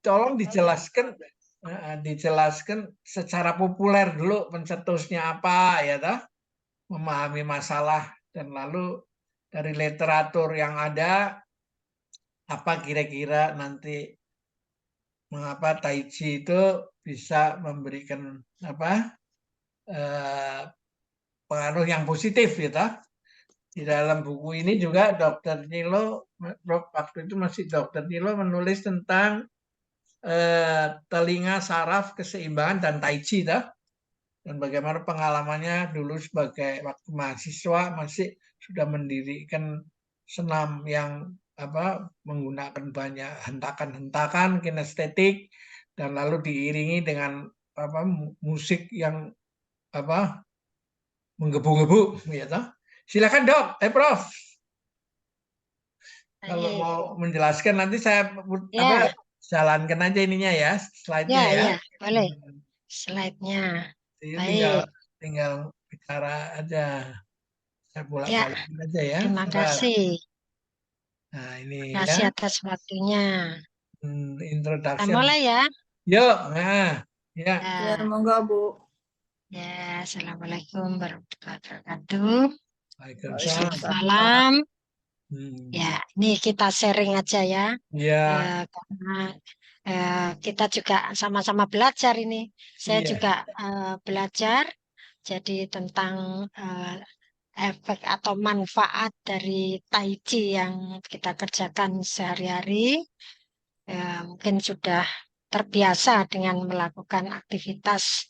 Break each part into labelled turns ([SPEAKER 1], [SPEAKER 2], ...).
[SPEAKER 1] tolong dijelaskan secara populer dulu pencetusnya apa ya toh, memahami masalah dan lalu dari literatur yang ada apa kira-kira nanti mengapa Tai Chi itu bisa memberikan apa pengaruh yang positif gitu. Di dalam buku ini juga Dokter Nilo waktu itu masih Dokter Nilo menulis tentang telinga, saraf, keseimbangan dan Tai Chi toh. Dan bagaimana pengalamannya dulu sebagai waktu mahasiswa masih sudah mendirikan senam yang menggunakan banyak hentakan-hentakan kinestetik dan lalu diiringi dengan musik yang menggebu-gebu gitu. Silakan Dok, Prof. Kalau mau menjelaskan nanti saya jalankan aja ininya ya, slide-nya ya.
[SPEAKER 2] Ya, boleh. Slide-nya.
[SPEAKER 1] Tinggal bicara aja. Saya bolak-balik aja ya.
[SPEAKER 2] Terima kasih.
[SPEAKER 1] Nah, ini
[SPEAKER 2] Terima kasih atas waktunya.
[SPEAKER 1] Introduction.
[SPEAKER 2] Kita mulai ya.
[SPEAKER 1] Yuk, nah, ya.
[SPEAKER 3] Ya, monggo Bu.
[SPEAKER 2] Ya, Assalamualaikum warahmatullahi wabarakatuh.
[SPEAKER 1] Waalaikumsalam.
[SPEAKER 2] Ya, ini kita sharing aja ya.
[SPEAKER 1] Ya.
[SPEAKER 2] Karena kita juga sama-sama belajar ini. Saya juga belajar jadi tentang efek atau manfaat dari Tai Chi yang kita kerjakan sehari-hari. Mungkin sudah terbiasa dengan melakukan aktivitas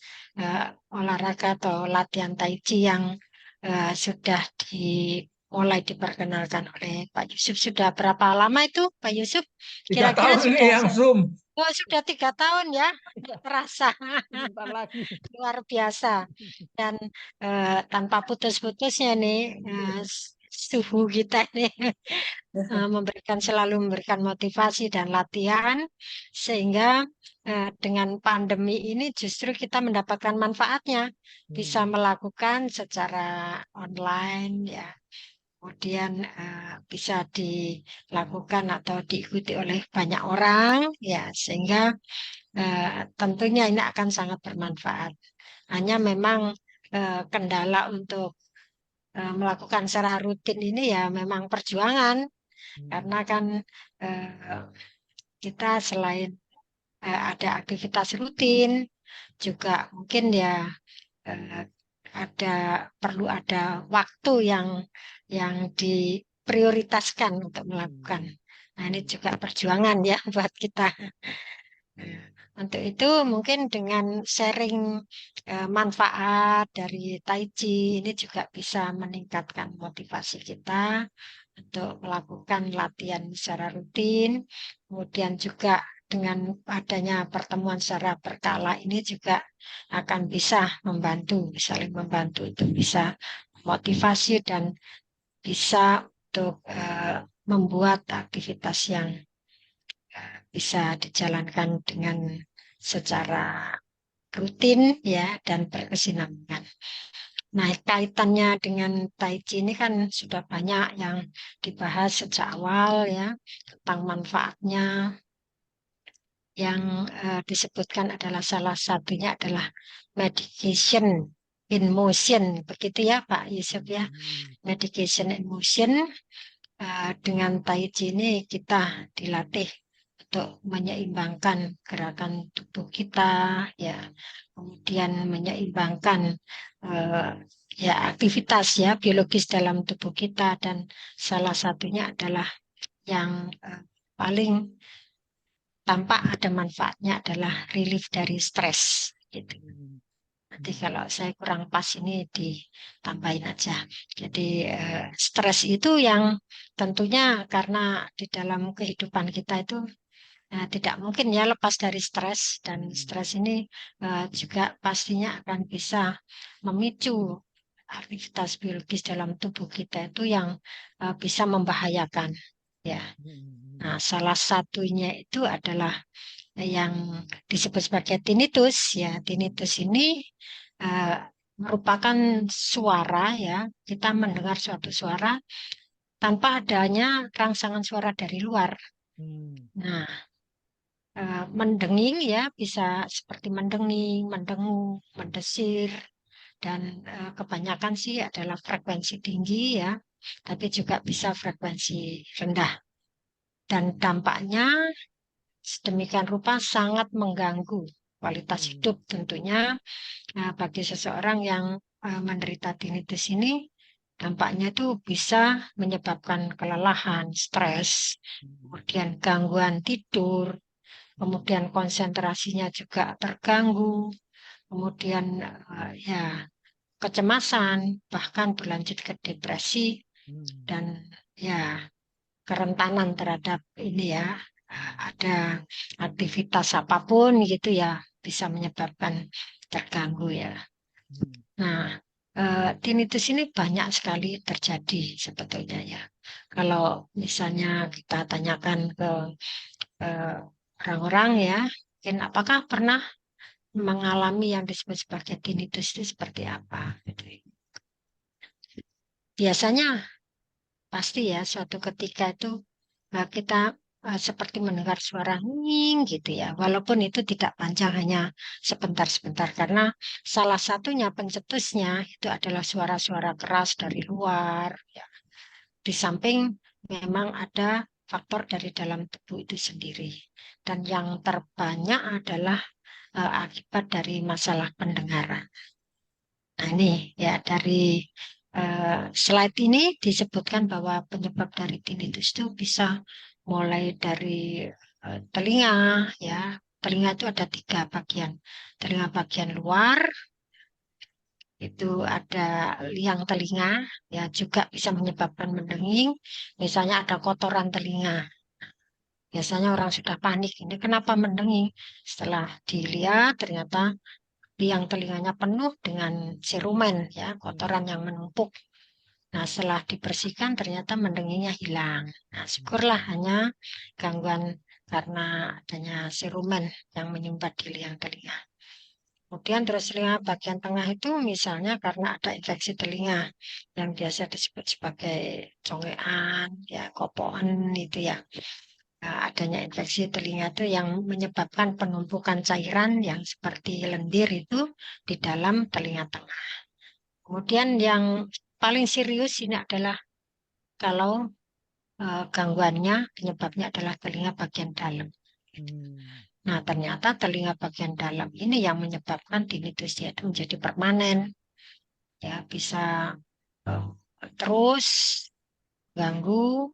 [SPEAKER 2] olahraga atau latihan Tai Chi yang sudah mulai diperkenalkan oleh Pak Yusuf. Sudah berapa lama itu Pak Yusuf? Kira-kira sudah 3 tahun ya, terasa luar biasa. Dan tanpa putus-putusnya nih suhu kita ini selalu memberikan motivasi dan latihan, sehingga dengan pandemi ini justru kita mendapatkan manfaatnya, bisa melakukan secara online ya, kemudian bisa dilakukan atau diikuti oleh banyak orang ya, sehingga tentunya ini akan sangat bermanfaat. Hanya memang kendala untuk melakukan secara rutin ini ya memang perjuangan, karena kan kita selain ada aktivitas rutin juga mungkin ya perlu ada waktu yang diprioritaskan untuk melakukan. Nah, ini juga perjuangan ya buat kita. Untuk itu mungkin dengan sharing manfaat dari Tai Chi ini juga bisa meningkatkan motivasi kita untuk melakukan latihan secara rutin. Kemudian juga dengan adanya pertemuan secara berkala ini juga akan bisa saling membantu untuk bisa motivasi dan bisa untuk membuat aktivitas yang bisa dijalankan dengan secara rutin ya dan berkesinambungan. Nah, kaitannya dengan Tai Chi ini kan sudah banyak yang dibahas sejak awal ya, tentang manfaatnya. Yang disebutkan adalah salah satunya adalah medication in motion, begitu ya Pak Yusuf ya. Medication in motion, dengan Tai Chi ini kita dilatih untuk menyeimbangkan gerakan tubuh kita ya, kemudian menyeimbangkan ya aktivitas ya biologis dalam tubuh kita, dan salah satunya adalah yang paling tampak ada manfaatnya adalah relief dari stres gitu. Nanti kalau saya kurang pas ini ditambahin aja. Jadi stres itu yang tentunya karena di dalam kehidupan kita itu tidak mungkin ya lepas dari stres, dan stres ini juga pastinya akan bisa memicu aktivitas biologis dalam tubuh kita itu yang bisa membahayakan ya. Nah, salah satunya itu adalah yang disebut sebagai tinnitus ya. Tinnitus ini merupakan suara ya, kita mendengar suatu suara tanpa adanya rangsangan suara dari luar. Nah, mendenging ya, bisa seperti mendenging, mendengung, mendesir, dan kebanyakan sih adalah frekuensi tinggi ya, tapi juga bisa frekuensi rendah. Dan dampaknya sedemikian rupa sangat mengganggu kualitas hidup tentunya bagi seseorang yang menderita tinnitus ini. Dampaknya itu bisa menyebabkan kelelahan, stres, kemudian gangguan tidur, kemudian konsentrasinya juga terganggu, kemudian ya kecemasan, bahkan berlanjut ke depresi dan ya kerentanan terhadap ini ya ada aktivitas apapun gitu ya bisa menyebabkan terganggu ya. Nah, tinnitus ini banyak sekali terjadi sebetulnya ya. Kalau misalnya kita tanyakan ke orang-orang ya, mungkin apakah pernah mengalami yang disebut sebagai tinnitus itu seperti apa? Gitu. Biasanya pasti ya suatu ketika itu kita seperti mendengar suara nging gitu ya, walaupun itu tidak panjang hanya sebentar-sebentar karena salah satunya pencetusnya itu adalah suara-suara keras dari luar. Ya. Di samping memang ada faktor dari dalam tubuh itu sendiri, dan yang terbanyak adalah akibat dari masalah pendengaran. Nah ini ya dari slide ini disebutkan bahwa penyebab dari tinnitus itu bisa mulai dari telinga ya. Telinga itu ada 3 bagian. Telinga bagian luar itu ada liang telinga ya juga bisa menyebabkan mendenging. Misalnya ada kotoran telinga. Biasanya orang sudah panik, ini kenapa mendenging? Setelah dilihat ternyata liang telinganya penuh dengan serumen ya, kotoran yang menumpuk. Nah, setelah dibersihkan ternyata mendengingnya hilang. Nah, syukurlah hanya gangguan karena adanya serumen yang menyumbat di liang telinga. Kemudian terus telinga bagian tengah itu misalnya karena ada infeksi telinga yang biasa disebut sebagai congean, ya kopoan itu ya. Nah, adanya infeksi telinga itu yang menyebabkan penumpukan cairan yang seperti lendir itu di dalam telinga tengah. Kemudian yang paling serius ini adalah kalau gangguannya penyebabnya adalah telinga bagian dalam. Nah, ternyata telinga bagian dalam ini yang menyebabkan tinnitus itu menjadi permanen. Ya, bisa uh, terus ganggu,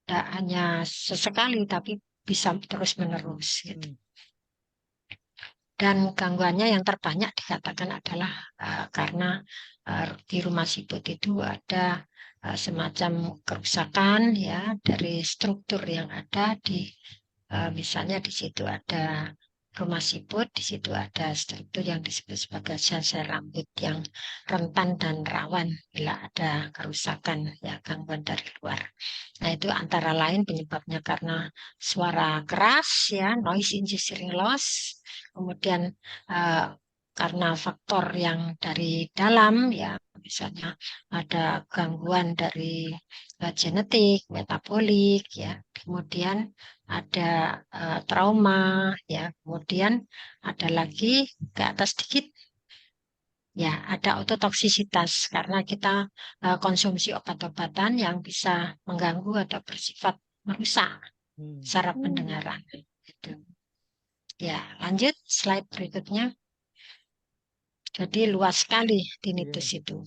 [SPEAKER 2] tidak hanya sesekali tapi bisa terus-menerus gitu. Dan gangguannya yang terbanyak dikatakan adalah karena di rumah siput itu ada semacam kerusakan ya dari struktur yang ada di misalnya di situ ada rumah siput, di situ ada struktur yang disebut sebagai sel-sel rambut yang rentan dan rawan bila ada kerusakan ya gangguan dari luar. Nah, itu antara lain penyebabnya karena suara keras ya, noise inducing loss, kemudian eh, karena faktor yang dari dalam ya, misalnya ada gangguan dari genetik, metabolik ya, kemudian ada trauma ya, kemudian ada lagi ke atas sedikit ya, ada ototoksisitas karena kita konsumsi obat-obatan yang bisa mengganggu atau bersifat merusak saraf pendengaran. Gitu. Ya, lanjut slide berikutnya. Jadi luas sekali tinnitus itu.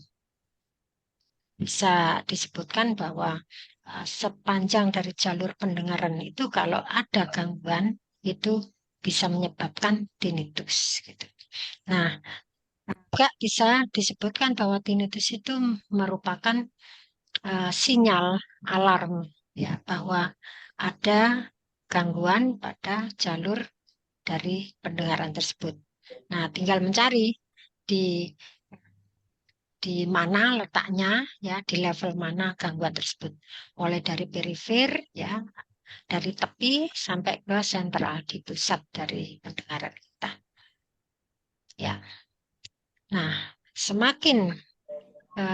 [SPEAKER 2] Bisa disebutkan bahwa sepanjang dari jalur pendengaran itu kalau ada gangguan itu bisa menyebabkan tinnitus. Gitu. Nah, juga bisa disebutkan bahwa tinnitus itu merupakan sinyal alarm ya bahwa ada gangguan pada jalur dari pendengaran tersebut. Nah, tinggal mencari di mana letaknya ya di level mana gangguan tersebut. Mulai dari perifer ya, dari tepi sampai ke sentral di pusat dari pendengaran kita. Ya. Nah, semakin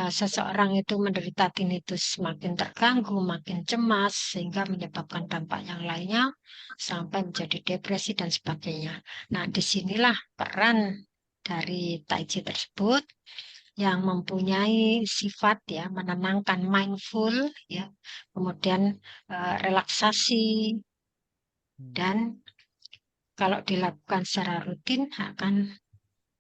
[SPEAKER 2] seseorang itu menderita tinnitus makin terganggu, makin cemas, sehingga menyebabkan dampak yang lainnya sampai menjadi depresi dan sebagainya. Nah, disinilah peran dari Tai Chi tersebut yang mempunyai sifat ya menenangkan, mindful ya, kemudian relaksasi, dan kalau dilakukan secara rutin akan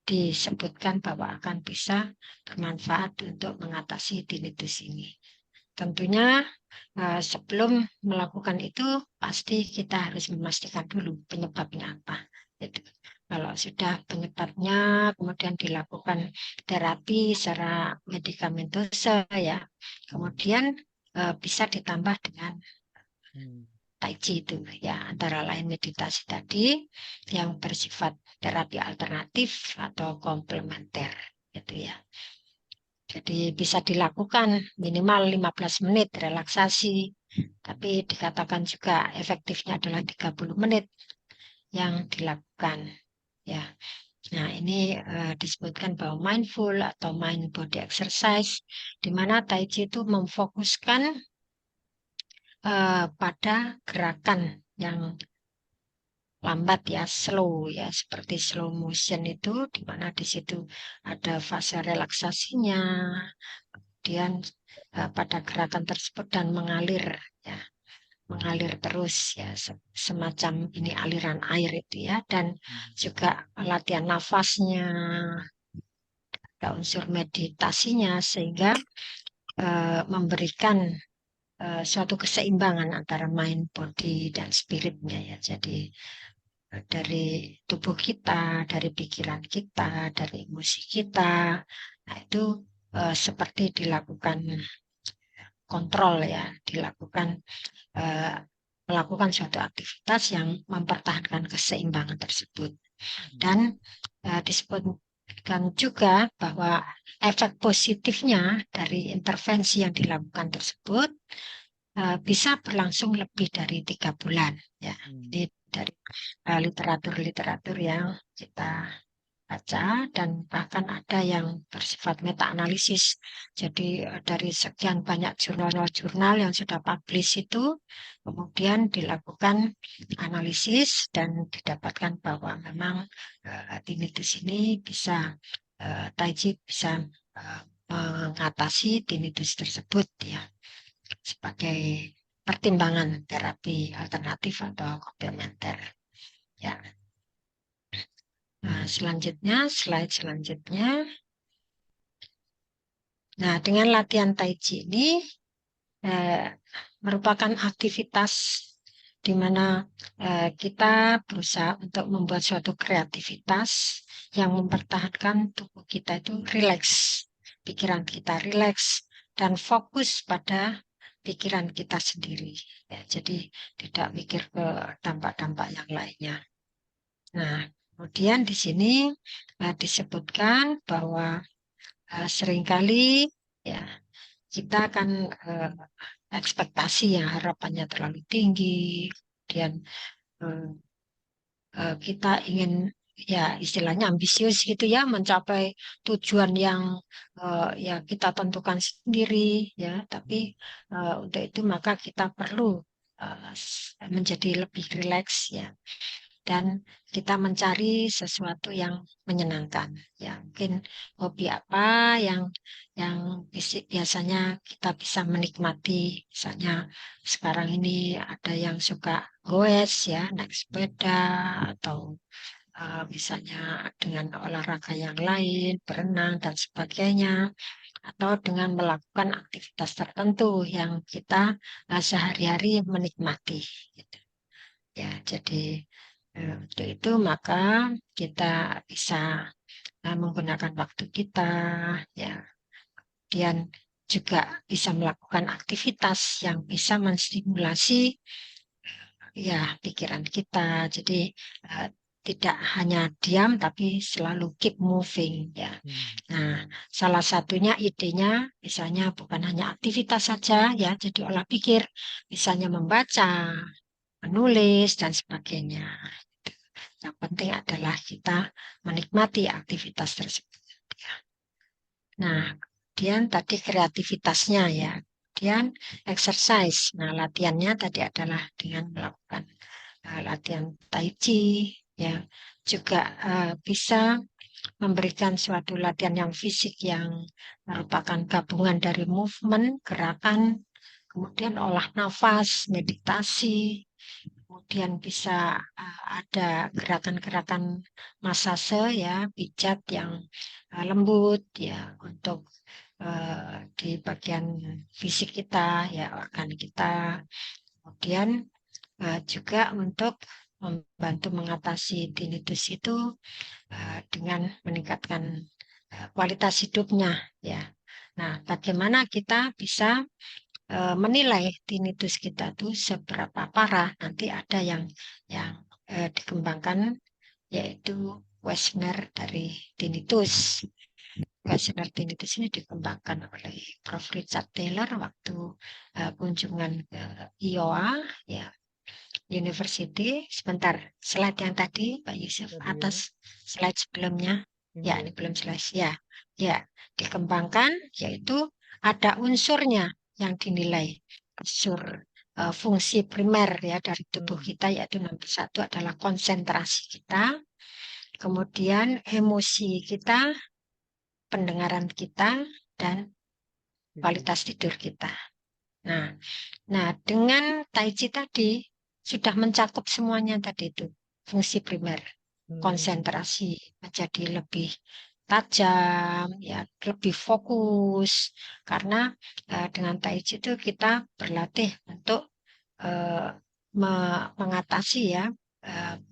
[SPEAKER 2] disebutkan bahwa akan bisa bermanfaat untuk mengatasi tinnitus ini. Tentunya sebelum melakukan itu pasti kita harus memastikan dulu penyebabnya apa. Gitu. Kalau sudah penyebabnya kemudian dilakukan terapi secara medikamentosa ya, kemudian bisa ditambah dengan Tai Chi itu ya, antara lain meditasi tadi yang bersifat terapi alternatif atau komplementer gitu ya. Jadi bisa dilakukan minimal 15 menit relaksasi, tapi dikatakan juga efektifnya adalah 30 menit yang dilakukan ya. Nah, ini disebutkan bahwa mindful atau mind body exercise, di mana Tai Chi itu memfokuskan pada gerakan yang lambat ya, slow ya, seperti slow motion itu, di mana di situ ada fase relaksasinya, kemudian pada gerakan tersebut dan mengalir ya, mengalir terus ya, semacam ini aliran air itu ya, dan juga latihan nafasnya, ada unsur meditasinya, sehingga memberikan suatu keseimbangan antara mind, body, dan spiritnya ya. Jadi dari tubuh kita, dari pikiran kita, dari emosi kita, nah itu seperti dilakukan kontrol ya, dilakukan melakukan suatu aktivitas yang mempertahankan keseimbangan tersebut. Dan disebutkan juga bahwa efek positifnya dari intervensi yang dilakukan tersebut bisa berlangsung lebih dari 3 bulan ya. Jadi dari literatur-literatur yang kita baca, dan bahkan ada yang bersifat meta-analisis. Jadi dari sekian banyak jurnal-jurnal yang sudah publish itu, kemudian dilakukan analisis dan didapatkan bahwa memang tinnitus ini bisa, Tai Chi bisa mengatasi tinnitus tersebut ya, sebagai pertimbangan terapi alternatif atau komplementer ya. Nah, slide selanjutnya. Nah, dengan latihan Tai Chi ini merupakan aktivitas di mana kita berusaha untuk membuat suatu kreativitas yang mempertahankan tubuh kita itu rileks, pikiran kita rileks, dan fokus pada pikiran kita sendiri. Ya, jadi tidak mikir ke dampak-dampak yang lainnya. Nah, kemudian di sini disebutkan bahwa seringkali ya kita akan ekspektasi ya, harapannya terlalu tinggi, kemudian kita ingin ya istilahnya ambisius gitu ya, mencapai tujuan yang ya kita tentukan sendiri ya, tapi untuk itu maka kita perlu menjadi lebih rileks ya, dan kita mencari sesuatu yang menyenangkan ya, mungkin hobi apa yang biasanya kita bisa menikmati. Misalnya sekarang ini ada yang suka goes ya, naik sepeda, atau misalnya dengan olahraga yang lain, berenang dan sebagainya, atau dengan melakukan aktivitas tertentu yang kita sehari-hari menikmati gitu. Ya, jadi untuk itu maka kita bisa menggunakan waktu kita ya, kemudian juga bisa melakukan aktivitas yang bisa menstimulasi ya pikiran kita. Jadi tidak hanya diam tapi selalu keep moving ya. Nah, salah satunya idenya misalnya bukan hanya aktivitas saja ya, jadi olah pikir, misalnya membaca, menulis dan sebagainya. Yang penting adalah kita menikmati aktivitas tersebut. Nah, kemudian tadi kreativitasnya ya, kemudian exercise. Nah, latihannya tadi adalah dengan melakukan latihan tai chi, ya, juga bisa memberikan suatu latihan yang fisik yang merupakan gabungan dari movement, gerakan, kemudian olah nafas, meditasi, kemudian bisa ada gerakan-gerakan massase ya, pijat yang lembut ya untuk di bagian fisik kita ya, organ kita. Kemudian juga untuk membantu mengatasi tinnitus itu dengan meningkatkan kualitas hidupnya ya. Nah, bagaimana kita bisa menilai tinnitus kita tuh seberapa parah? Nanti ada yang dikembangkan, yaitu questionnaire dari tinnitus. Questionnaire tinnitus ini dikembangkan oleh Prof. Richard Taylor waktu kunjungan ke Iowa ya, University. Sebentar, slide yang tadi Pak Yusuf, atas slide sebelumnya. Ya, ini belum selesai ya. Ya, dikembangkan yaitu ada unsurnya yang dinilai. Unsur fungsi primer ya dari tubuh kita, yaitu nomor satu adalah konsentrasi kita, kemudian emosi kita, pendengaran kita, dan kualitas tidur kita. Nah, dengan Tai Chi tadi sudah mencakup semuanya tadi itu. Fungsi primer, konsentrasi menjadi lebih tajam, ya, lebih fokus. Karena dengan Tai Chi itu kita berlatih untuk mengatasi ya,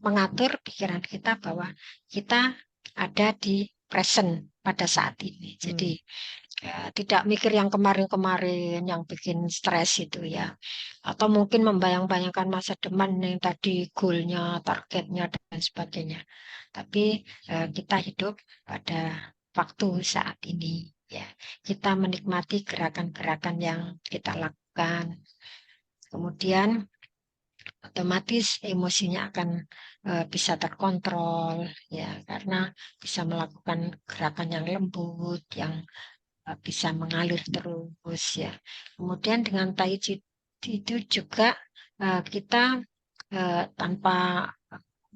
[SPEAKER 2] mengatur pikiran kita bahwa kita ada di present pada saat ini. Jadi tidak mikir yang kemarin-kemarin yang bikin stres itu ya. Atau mungkin membayang-bayangkan masa depan yang tadi goalnya, targetnya, dan sebagainya. Tapi kita hidup pada waktu saat ini. Ya, kita menikmati gerakan-gerakan yang kita lakukan. Kemudian otomatis emosinya akan bisa terkontrol ya, karena bisa melakukan gerakan yang lembut, yang bisa mengalir terus ya. Kemudian dengan Tai Chi itu juga kita tanpa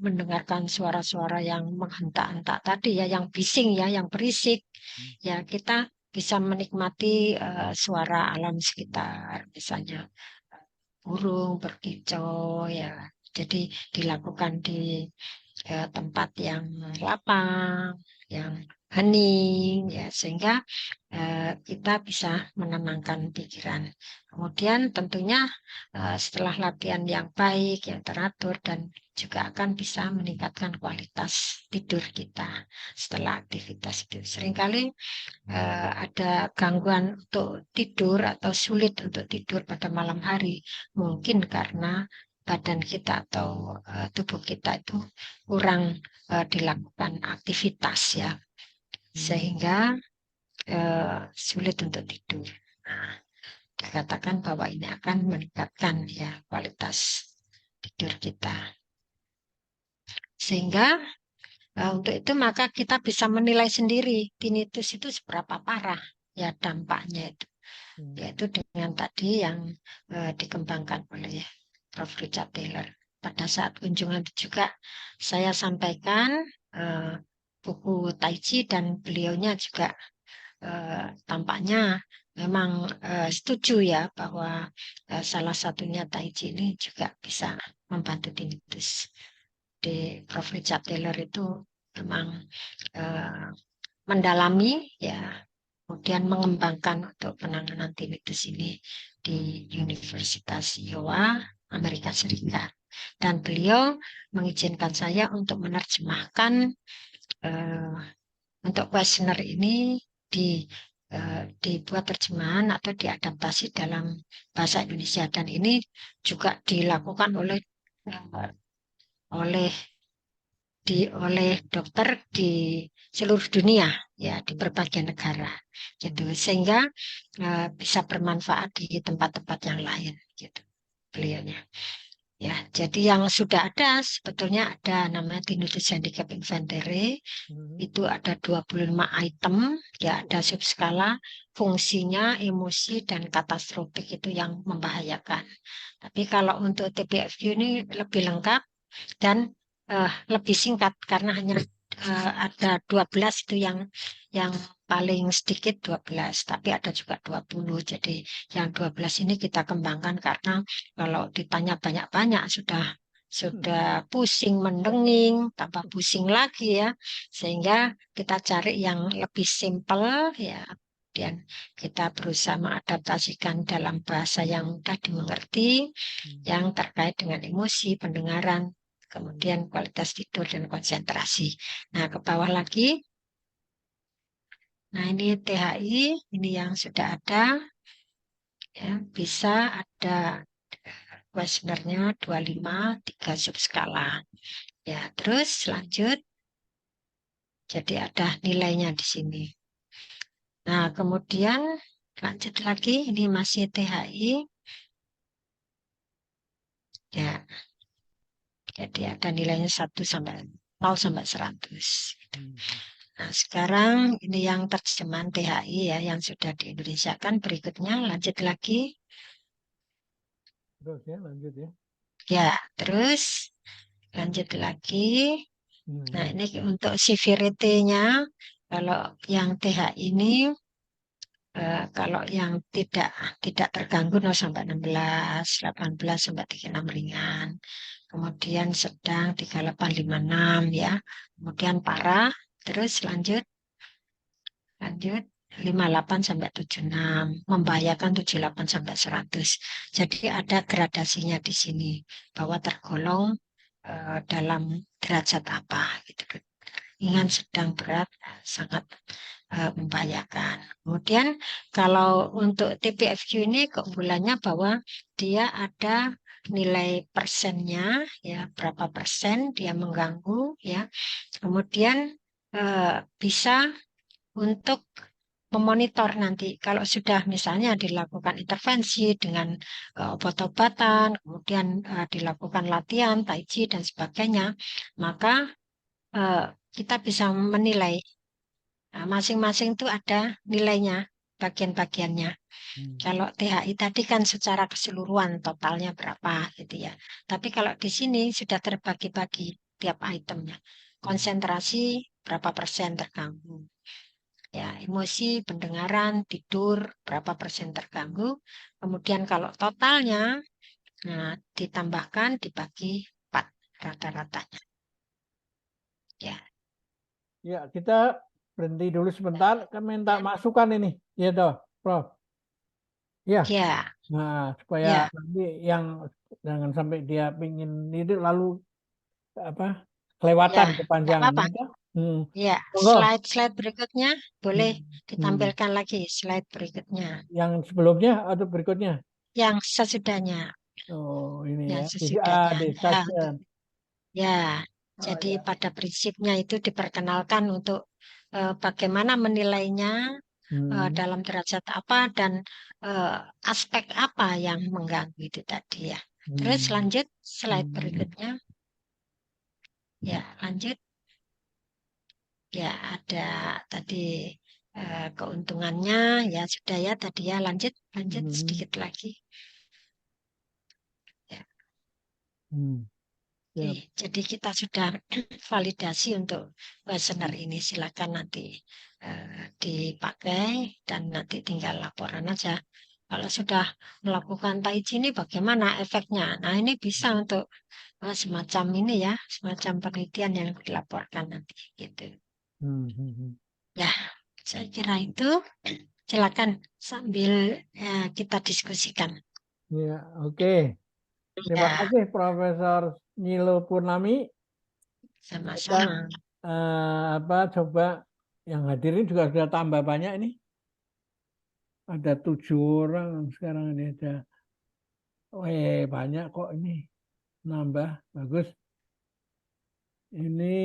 [SPEAKER 2] mendengarkan suara-suara yang menghentak-hentak tadi ya, yang bising ya, yang berisik ya, kita bisa menikmati suara alam sekitar, misalnya burung berkicau ya. Jadi dilakukan di tempat yang lapang, yang hening ya, sehingga kita bisa menenangkan pikiran. Kemudian tentunya setelah latihan yang baik, yang teratur, dan juga akan bisa meningkatkan kualitas tidur kita setelah aktivitas itu. Seringkali ada gangguan untuk tidur atau sulit untuk tidur pada malam hari, mungkin karena badan kita atau tubuh kita itu kurang dilakukan aktivitas ya, sehingga sulit untuk tidur. Nah, dikatakan bahwa ini akan meningkatkan ya kualitas tidur kita. Sehingga untuk itu maka kita bisa menilai sendiri tinnitus itu seberapa parah ya dampaknya itu. Yaitu dengan tadi yang dikembangkan oleh Prof. Richard Taylor. Pada saat kunjungan juga saya sampaikan buku Tai Chi, dan beliaunya juga tampaknya memang setuju ya bahwa salah satunya Tai Chi ini juga bisa membantu tinnitus. Di Prof. Richard Taylor itu memang mendalami ya, kemudian mengembangkan untuk penanganan tinnitus ini di Universitas Iowa, Amerika Serikat. Dan beliau mengizinkan saya untuk menerjemahkan untuk kuesioner ini dibuat terjemahan atau diadaptasi dalam bahasa Indonesia, dan ini juga dilakukan oleh dokter di seluruh dunia ya, di berbagai negara gitu, sehingga bisa bermanfaat di tempat-tempat yang lain gitu beliaunya. Ya, jadi yang sudah ada sebetulnya ada namanya Tinnitus Handicap Inventory. Itu ada 25 item, ya ada subskala, fungsinya, emosi, dan katastrofik itu yang membahayakan. Tapi kalau untuk TPFQ ini lebih lengkap dan lebih singkat karena hanya ada 12 itu yang paling sedikit 12, tapi ada juga 20. Jadi yang 12 ini kita kembangkan karena kalau ditanya banyak-banyak sudah pusing mendenging, tambah pusing lagi ya. Sehingga kita cari yang lebih simpel ya. Kemudian kita berusaha mengadaptasikan dalam bahasa yang mudah dimengerti, yang terkait dengan emosi, pendengaran, kemudian kualitas tidur dan konsentrasi. Nah, ke bawah lagi. Nah, ini THI, ini yang sudah ada. Ya, bisa ada kuesionernya 25, 3 subskala. Ya, terus lanjut. Jadi ada nilainya di sini. Nah, kemudian lanjut lagi, ini masih THI. Ya, jadi ada nilainya 1 sampai 0 sampai 100. Nah, sekarang ini yang terjemahan THI ya, yang sudah diindonesiakan. Berikutnya lanjut lagi.
[SPEAKER 1] Terus ya, lanjut ya.
[SPEAKER 2] Ya, terus lanjut lagi. Nah, ini untuk severity-nya. Kalau yang THI ini, kalau yang tidak terganggu 0 sampai 16, 18 sampai 36 ringan. Kemudian sedang 38, 56 ya. Kemudian parah. Terus lanjut 58 sampai 76, membahayakan 78 sampai 100. Jadi ada gradasinya di sini bahwa tergolong dalam derajat apa gitu. Ringan, sedang, berat, sangat membahayakan. Kemudian kalau untuk TPFQ ini keunggulannya bahwa dia ada nilai persennya ya, berapa persen dia mengganggu ya. Kemudian bisa untuk memonitor nanti kalau sudah misalnya dilakukan intervensi dengan obat-obatan, kemudian dilakukan latihan, tai chi dan sebagainya, maka kita bisa menilai. Nah, masing-masing itu ada nilainya, bagian-bagiannya. Kalau THI tadi kan secara keseluruhan totalnya berapa gitu ya. Tapi kalau di sini sudah terbagi-bagi tiap itemnya. Konsentrasi berapa persen terganggu. Ya, emosi, pendengaran, tidur, berapa persen terganggu. Kemudian kalau totalnya, nah, ditambahkan dibagi 4 rata-ratanya. Ya.
[SPEAKER 1] Ya, kita berhenti dulu sebentar, kan minta masukan ini, ya toh, Prof. Ya,
[SPEAKER 2] Ya,
[SPEAKER 1] nah supaya
[SPEAKER 2] ya,
[SPEAKER 1] nanti yang jangan sampai dia pingin itu lalu apa kelewatan
[SPEAKER 2] ya, nggak
[SPEAKER 1] kepanjangan,
[SPEAKER 2] apa-apa.
[SPEAKER 1] ya toh.
[SPEAKER 2] Ya,
[SPEAKER 1] Monggo.
[SPEAKER 2] slide-slide berikutnya boleh
[SPEAKER 1] Hmm.
[SPEAKER 2] ditampilkan lagi slide berikutnya.
[SPEAKER 1] Yang sebelumnya atau berikutnya?
[SPEAKER 2] Yang sesudahnya,
[SPEAKER 1] Oh, ini ya.
[SPEAKER 2] yang sesudahnya. Ya,
[SPEAKER 1] Discussion.
[SPEAKER 2] ya,
[SPEAKER 1] Oh
[SPEAKER 2] jadi
[SPEAKER 1] ya.
[SPEAKER 2] pada prinsipnya itu diperkenalkan untuk bagaimana menilainya,
[SPEAKER 1] Hmm.
[SPEAKER 2] dalam derajat apa dan eh, aspek apa yang mengganggu itu tadi ya. Terus
[SPEAKER 1] Hmm.
[SPEAKER 2] lanjut slide
[SPEAKER 1] Hmm.
[SPEAKER 2] berikutnya. Ya, lanjut. Ya, ada tadi keuntungannya ya sudah ya tadi ya lanjut
[SPEAKER 1] Hmm.
[SPEAKER 2] sedikit lagi. Ya,
[SPEAKER 1] Hmm.
[SPEAKER 2] oke.
[SPEAKER 1] Siap.
[SPEAKER 2] Jadi kita sudah validasi untuk webinar ini. Silakan nanti dipakai dan nanti tinggal laporan aja. Kalau sudah melakukan Tai Chi ini bagaimana efeknya? Nah, ini bisa untuk semacam ini ya, semacam penelitian yang dilaporkan nanti gitu.
[SPEAKER 1] Hmm. Hmm. Hmm.
[SPEAKER 2] Ya, saya kira itu. Silakan sambil kita diskusikan.
[SPEAKER 1] Ya, oke. Terima
[SPEAKER 2] Ya,
[SPEAKER 1] kasih Profesor Nyilo Purnami. Kita
[SPEAKER 2] sama-sama.
[SPEAKER 1] coba yang hadirin juga sudah tambah banyak ini. Ada 7 orang sekarang ini ada. Banyak kok ini nambah bagus. Ini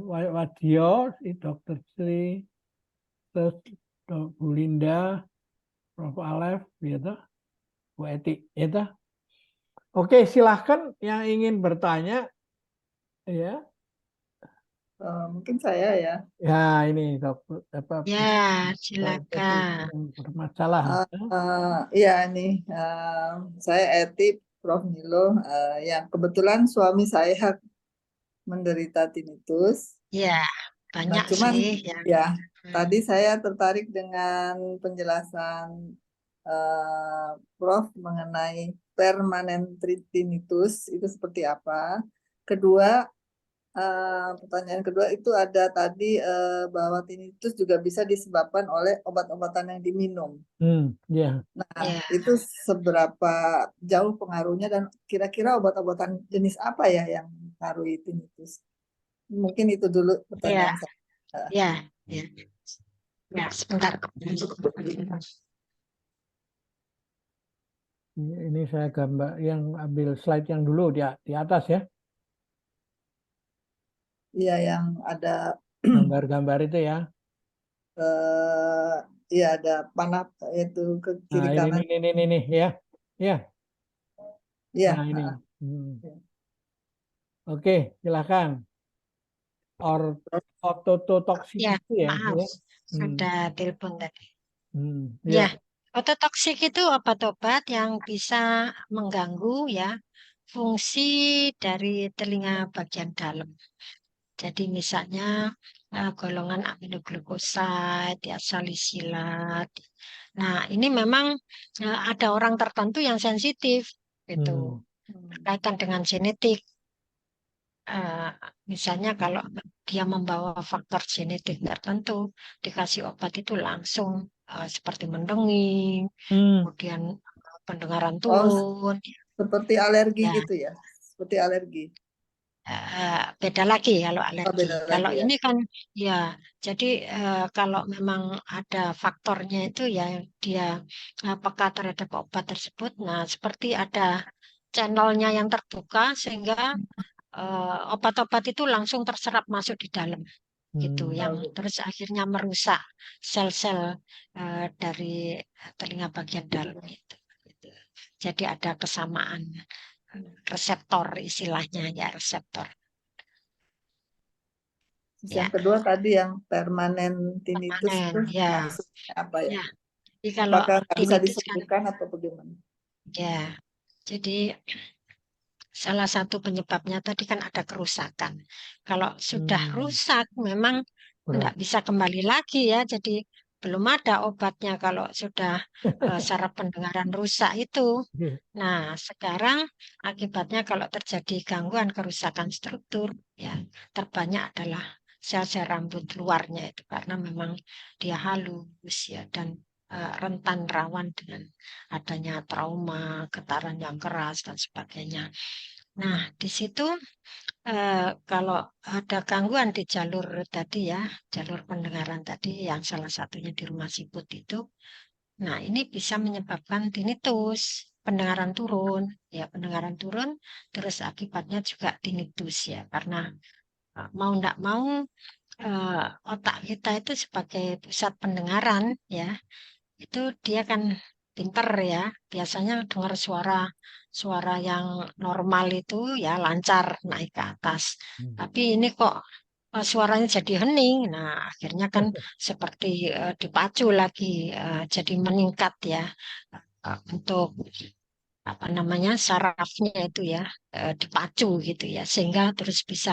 [SPEAKER 1] Wadio, si Dokter Sri, terus Bu Linda, Prof. Alef, gitu, Bu Eti, gitu. Oke, silahkan yang ingin bertanya. Ya,
[SPEAKER 3] Mungkin saya ya.
[SPEAKER 1] ya ini dok, apa
[SPEAKER 2] Ya,
[SPEAKER 1] jadi
[SPEAKER 2] silakan.
[SPEAKER 1] yang bermasalah.
[SPEAKER 3] Iya nih, saya Eti, Prof. Nilo. Ya, kebetulan suami saya menderita tinnitus.
[SPEAKER 2] Ya,
[SPEAKER 3] Nah,
[SPEAKER 2] banyak
[SPEAKER 3] cuman
[SPEAKER 2] sih yang
[SPEAKER 3] ya
[SPEAKER 2] hmm,
[SPEAKER 3] tadi saya tertarik dengan penjelasan eh, Prof mengenai permanent tinnitus itu seperti apa. Kedua, pertanyaan kedua itu ada tadi bahwa tinnitus juga bisa disebabkan oleh obat-obatan yang diminum.
[SPEAKER 1] Ya.
[SPEAKER 3] Nah,
[SPEAKER 2] ya,
[SPEAKER 3] itu seberapa jauh pengaruhnya dan kira-kira obat-obatan jenis apa ya yang mempengaruhi tinnitus? Mungkin itu dulu
[SPEAKER 2] ya,
[SPEAKER 3] pertanyaan saya.
[SPEAKER 2] ya, ya, ya, sebentar.
[SPEAKER 1] Ini saya gambar yang ambil slide yang dulu di atas ya,
[SPEAKER 3] Iya, yang ada
[SPEAKER 1] gambar-gambar itu ya.
[SPEAKER 3] iya ada panah itu ke
[SPEAKER 1] Nah
[SPEAKER 3] kiri
[SPEAKER 1] ini
[SPEAKER 3] kanan.
[SPEAKER 1] ini ya, ya.
[SPEAKER 3] Iya,
[SPEAKER 1] Nah ini. Hmm. Oke, silakan. Otototoksik
[SPEAKER 2] Ya,
[SPEAKER 1] itu ya,
[SPEAKER 2] maaf,
[SPEAKER 1] ya. Hmm.
[SPEAKER 2] sudah telepon tadi. Ya,
[SPEAKER 1] Ya.
[SPEAKER 2] ototoksik itu obat-obat yang bisa mengganggu ya fungsi dari telinga bagian dalam. Jadi misalnya golongan aminoglukosid, ya salisilat. Nah, ini memang ada orang tertentu yang sensitif gitu
[SPEAKER 1] Hmm.
[SPEAKER 2] berkaitan dengan genetik. Eh, Misalnya kalau dia membawa faktor genetik tertentu, dikasih obat itu langsung seperti mendenging,
[SPEAKER 1] Hmm.
[SPEAKER 2] kemudian pendengaran
[SPEAKER 3] Oh,
[SPEAKER 2] turun,
[SPEAKER 3] seperti alergi
[SPEAKER 2] ya.
[SPEAKER 3] gitu ya? Seperti alergi.
[SPEAKER 2] Beda lagi kalau
[SPEAKER 3] Oh,
[SPEAKER 2] alergi.
[SPEAKER 3] beda
[SPEAKER 2] Kalau
[SPEAKER 3] lagi ya.
[SPEAKER 2] ini kan ya, jadi kalau memang ada faktornya itu ya dia peka terhadap obat tersebut. Nah, seperti ada channelnya yang terbuka sehingga obat-obat itu langsung terserap masuk di dalam gitu, yang
[SPEAKER 3] Oh, gitu.
[SPEAKER 2] terus akhirnya merusak sel-sel dari telinga bagian dalam itu. Gitu. Jadi ada kesamaan reseptor istilahnya ya reseptor.
[SPEAKER 3] Terus
[SPEAKER 2] Ya,
[SPEAKER 3] yang kedua tadi yang permanen tinnitus
[SPEAKER 2] permanen
[SPEAKER 3] itu
[SPEAKER 2] ya.
[SPEAKER 3] maksudnya apa ya?
[SPEAKER 2] Ya, jadi kalau
[SPEAKER 3] Apakah nggak bisa
[SPEAKER 2] tinnitus kan
[SPEAKER 3] disembuhkan atau bagaimana?
[SPEAKER 2] ya, jadi salah satu penyebabnya tadi kan ada kerusakan. Kalau sudah
[SPEAKER 1] Hmm.
[SPEAKER 2] rusak memang tidak
[SPEAKER 1] Berat.
[SPEAKER 2] bisa kembali lagi ya. Jadi belum ada obatnya kalau sudah saraf pendengaran rusak itu. Nah, sekarang akibatnya kalau terjadi gangguan kerusakan struktur ya terbanyak adalah sel-sel rambut luarnya itu karena memang dia halus ya dan rentan rawan dengan adanya trauma, getaran yang keras dan sebagainya. Nah, di situ kalau ada gangguan di jalur tadi ya, jalur pendengaran tadi yang salah satunya di rumah siput itu, nah ini bisa menyebabkan tinnitus, pendengaran turun, ya pendengaran turun, terus akibatnya juga tinnitus ya, karena mau tidak mau otak kita itu sebagai pusat pendengaran ya, itu dia kan pinter ya. Biasanya dengar suara suara yang normal itu ya lancar naik ke atas. Tapi ini kok suaranya jadi hening. Nah, akhirnya kan seperti dipacu lagi jadi meningkat ya untuk apa namanya sarafnya itu ya dipacu gitu ya sehingga terus bisa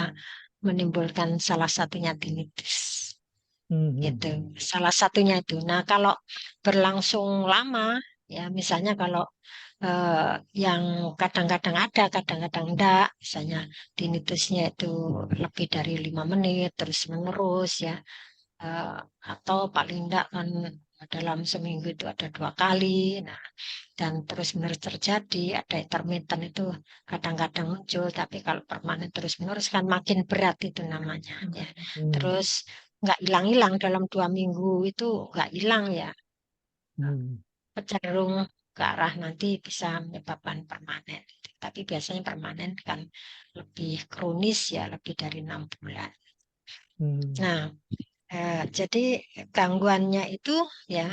[SPEAKER 2] menimbulkan salah satunya tinnitus. Itu salah satunya itu. Nah, kalau berlangsung lama, ya misalnya kalau eh, yang kadang-kadang ada, kadang-kadang enggak, misalnya tinnitusnya itu lebih dari 5 menit terus menerus ya, eh, atau paling enggak kan dalam seminggu itu ada 2 kali, nah dan terus menerus terjadi, ada intermittent itu kadang-kadang muncul, tapi kalau permanen terus menerus kan makin berat itu namanya ya. Terus nggak hilang-hilang dalam 2 minggu itu nggak hilang ya, cenderung ke arah nanti bisa menyebabkan permanen. Tapi biasanya permanen kan lebih kronis ya, lebih dari 6 bulan. Nah, jadi gangguannya itu ya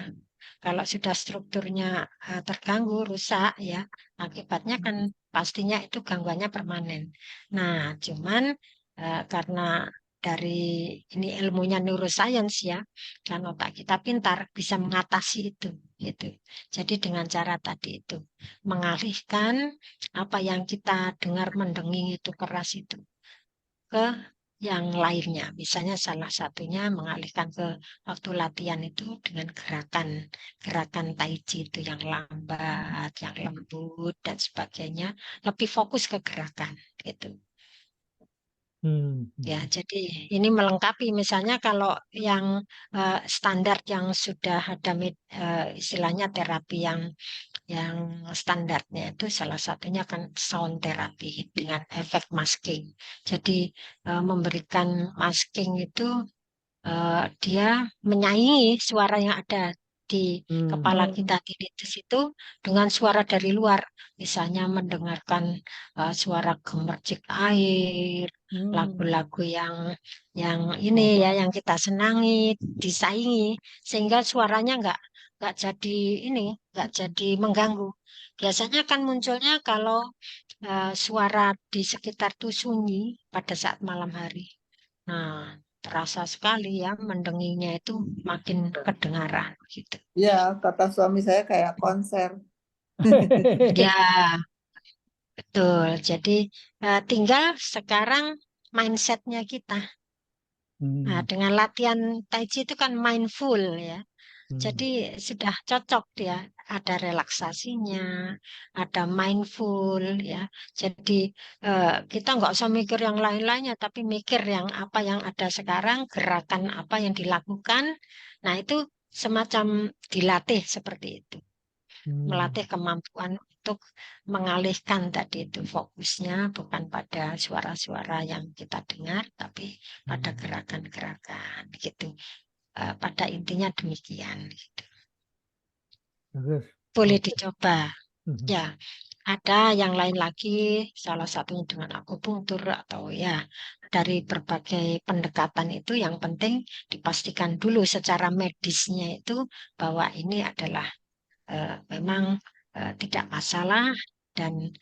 [SPEAKER 2] Kalau sudah strukturnya terganggu, rusak ya, akibatnya kan pastinya itu gangguannya permanen. Nah, cuman karena dari ini ilmunya neuroscience ya, dan otak kita pintar bisa mengatasi itu gitu. Jadi dengan cara tadi itu mengalihkan apa yang kita dengar mendenging itu keras itu ke yang lainnya. Misalnya salah satunya mengalihkan ke waktu latihan itu dengan gerakan tai chi itu yang lambat, yang lembut dan sebagainya, lebih fokus ke gerakan gitu. Ya, jadi ini melengkapi misalnya kalau yang standar yang sudah ada istilahnya terapi yang standarnya itu salah satunya kan sound therapy dengan efek masking. Jadi memberikan masking itu dia menyaingi suara yang ada di kepala kita tinnitus itu dengan suara dari luar. Misalnya mendengarkan suara gemercik air, lagu-lagu yang ini ya yang kita senangi, disaingi sehingga suaranya nggak jadi ini, nggak jadi mengganggu. Biasanya kan munculnya kalau suara di sekitar tuh sunyi pada saat malam hari. Nah, terasa sekali ya mendenginya itu makin kedengaran gitu.
[SPEAKER 3] Ya, kata suami saya kayak konser.
[SPEAKER 2] Ya, betul. Jadi tinggal sekarang mindsetnya kita. Nah, dengan latihan Tai Chi itu kan mindful ya. Jadi sudah cocok dia. Ada relaksasinya, ada mindful ya. Jadi kita nggak usah mikir yang lain-lainnya, tapi mikir yang apa yang ada sekarang, gerakan apa yang dilakukan. Nah itu semacam dilatih seperti itu. Melatih kemampuan untuk mengalihkan tadi itu fokusnya bukan pada suara-suara yang kita dengar, tapi pada gerakan-gerakan gitu. Pada intinya demikian. Gitu. Boleh dicoba. Ya, ada yang lain lagi, salah satunya dengan akupunktur atau ya dari berbagai pendekatan itu yang penting dipastikan dulu secara medisnya itu bahwa ini adalah memang tidak masalah dan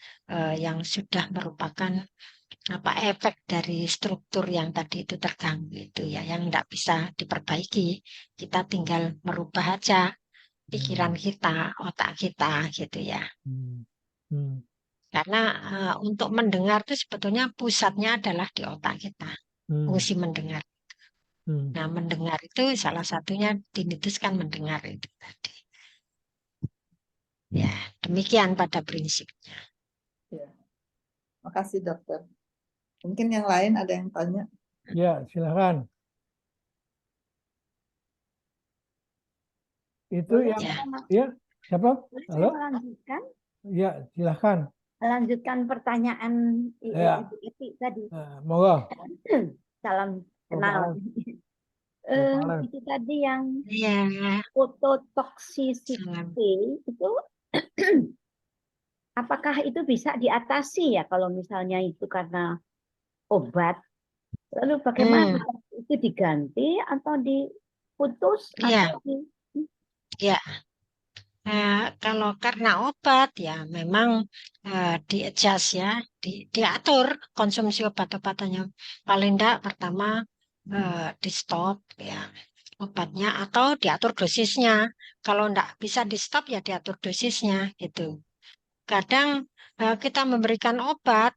[SPEAKER 2] yang sudah merupakan apa efek dari struktur yang tadi itu terganggu itu ya yang tidak bisa diperbaiki. Kita tinggal merubah aja pikiran kita, otak kita gitu ya. Karena untuk mendengar itu sebetulnya pusatnya adalah di otak kita, fungsi mendengar. Nah, mendengar itu salah satunya tinnitus kan mendengar itu tadi. Ya, demikian pada prinsipnya.
[SPEAKER 3] Ya. Makasih dokter. Mungkin yang lain ada yang tanya?
[SPEAKER 4] Ya, silakan. Itu
[SPEAKER 5] Boleh
[SPEAKER 4] yang
[SPEAKER 5] saya
[SPEAKER 4] ya, siapa? Halo?
[SPEAKER 5] melanjutkan?
[SPEAKER 4] Ya, silakan.
[SPEAKER 5] Melanjutkan pertanyaan
[SPEAKER 4] Ya.
[SPEAKER 5] Ibu Eti tadi.
[SPEAKER 4] Monggo.
[SPEAKER 5] Salam kenal. Itu tadi yang
[SPEAKER 2] Iya.
[SPEAKER 5] ototoksisitas itu apakah itu bisa diatasi ya kalau misalnya itu karena obat? Lalu bagaimana itu diganti atau diputus
[SPEAKER 2] Iya.
[SPEAKER 5] atau
[SPEAKER 2] Ya. Kalau karena obat ya memang di-adjust ya, diatur konsumsi obat-obatannya. Paling enggak pertama di stop ya obatnya atau diatur dosisnya. Kalau enggak bisa di stop ya diatur dosisnya gitu. Kadang kita memberikan obat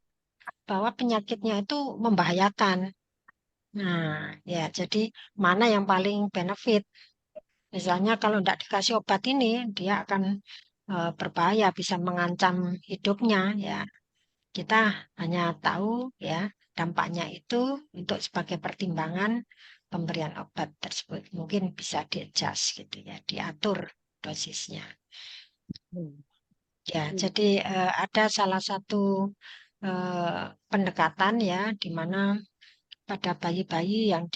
[SPEAKER 2] bahwa penyakitnya itu membahayakan. Nah, ya jadi mana yang paling benefit? Misalnya kalau tidak dikasih obat ini, dia akan berbahaya, bisa mengancam hidupnya. Ya, kita hanya tahu ya dampaknya itu untuk sebagai pertimbangan pemberian obat tersebut mungkin bisa di-adjust gitu ya, diatur dosisnya. Ya, jadi ada salah satu pendekatan ya di mana pada bayi-bayi yang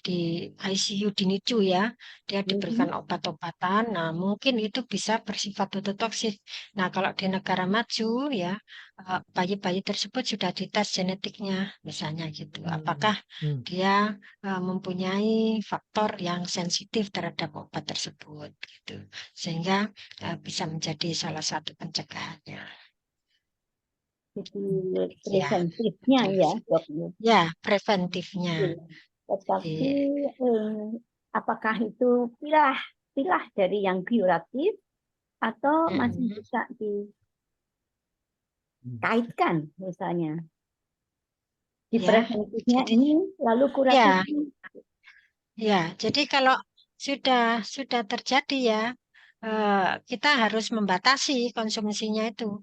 [SPEAKER 2] di ICU di NICU ya, dia diberikan obat-obatan. Nah, mungkin itu bisa bersifat ototoksik. Nah, kalau di negara maju ya, bayi-bayi tersebut sudah dites genetiknya, misalnya gitu. Apakah dia mempunyai faktor yang sensitif terhadap obat tersebut, gitu, sehingga bisa menjadi salah satu pencegahannya.
[SPEAKER 5] Jadi
[SPEAKER 2] Ya,
[SPEAKER 5] preventifnya ya, Dok.
[SPEAKER 2] ya preventifnya.
[SPEAKER 5] Iya. Tetapi
[SPEAKER 2] Iya.
[SPEAKER 5] apakah itu pilah dari yang kuratif atau masih
[SPEAKER 2] Mm.
[SPEAKER 5] bisa dikaitkan misalnya di
[SPEAKER 2] Ya,
[SPEAKER 5] preventifnya
[SPEAKER 2] jadi
[SPEAKER 5] ini lalu
[SPEAKER 2] ya,
[SPEAKER 5] kuratifnya.
[SPEAKER 2] ya. Jadi kalau sudah terjadi ya, kita harus membatasi konsumsinya itu.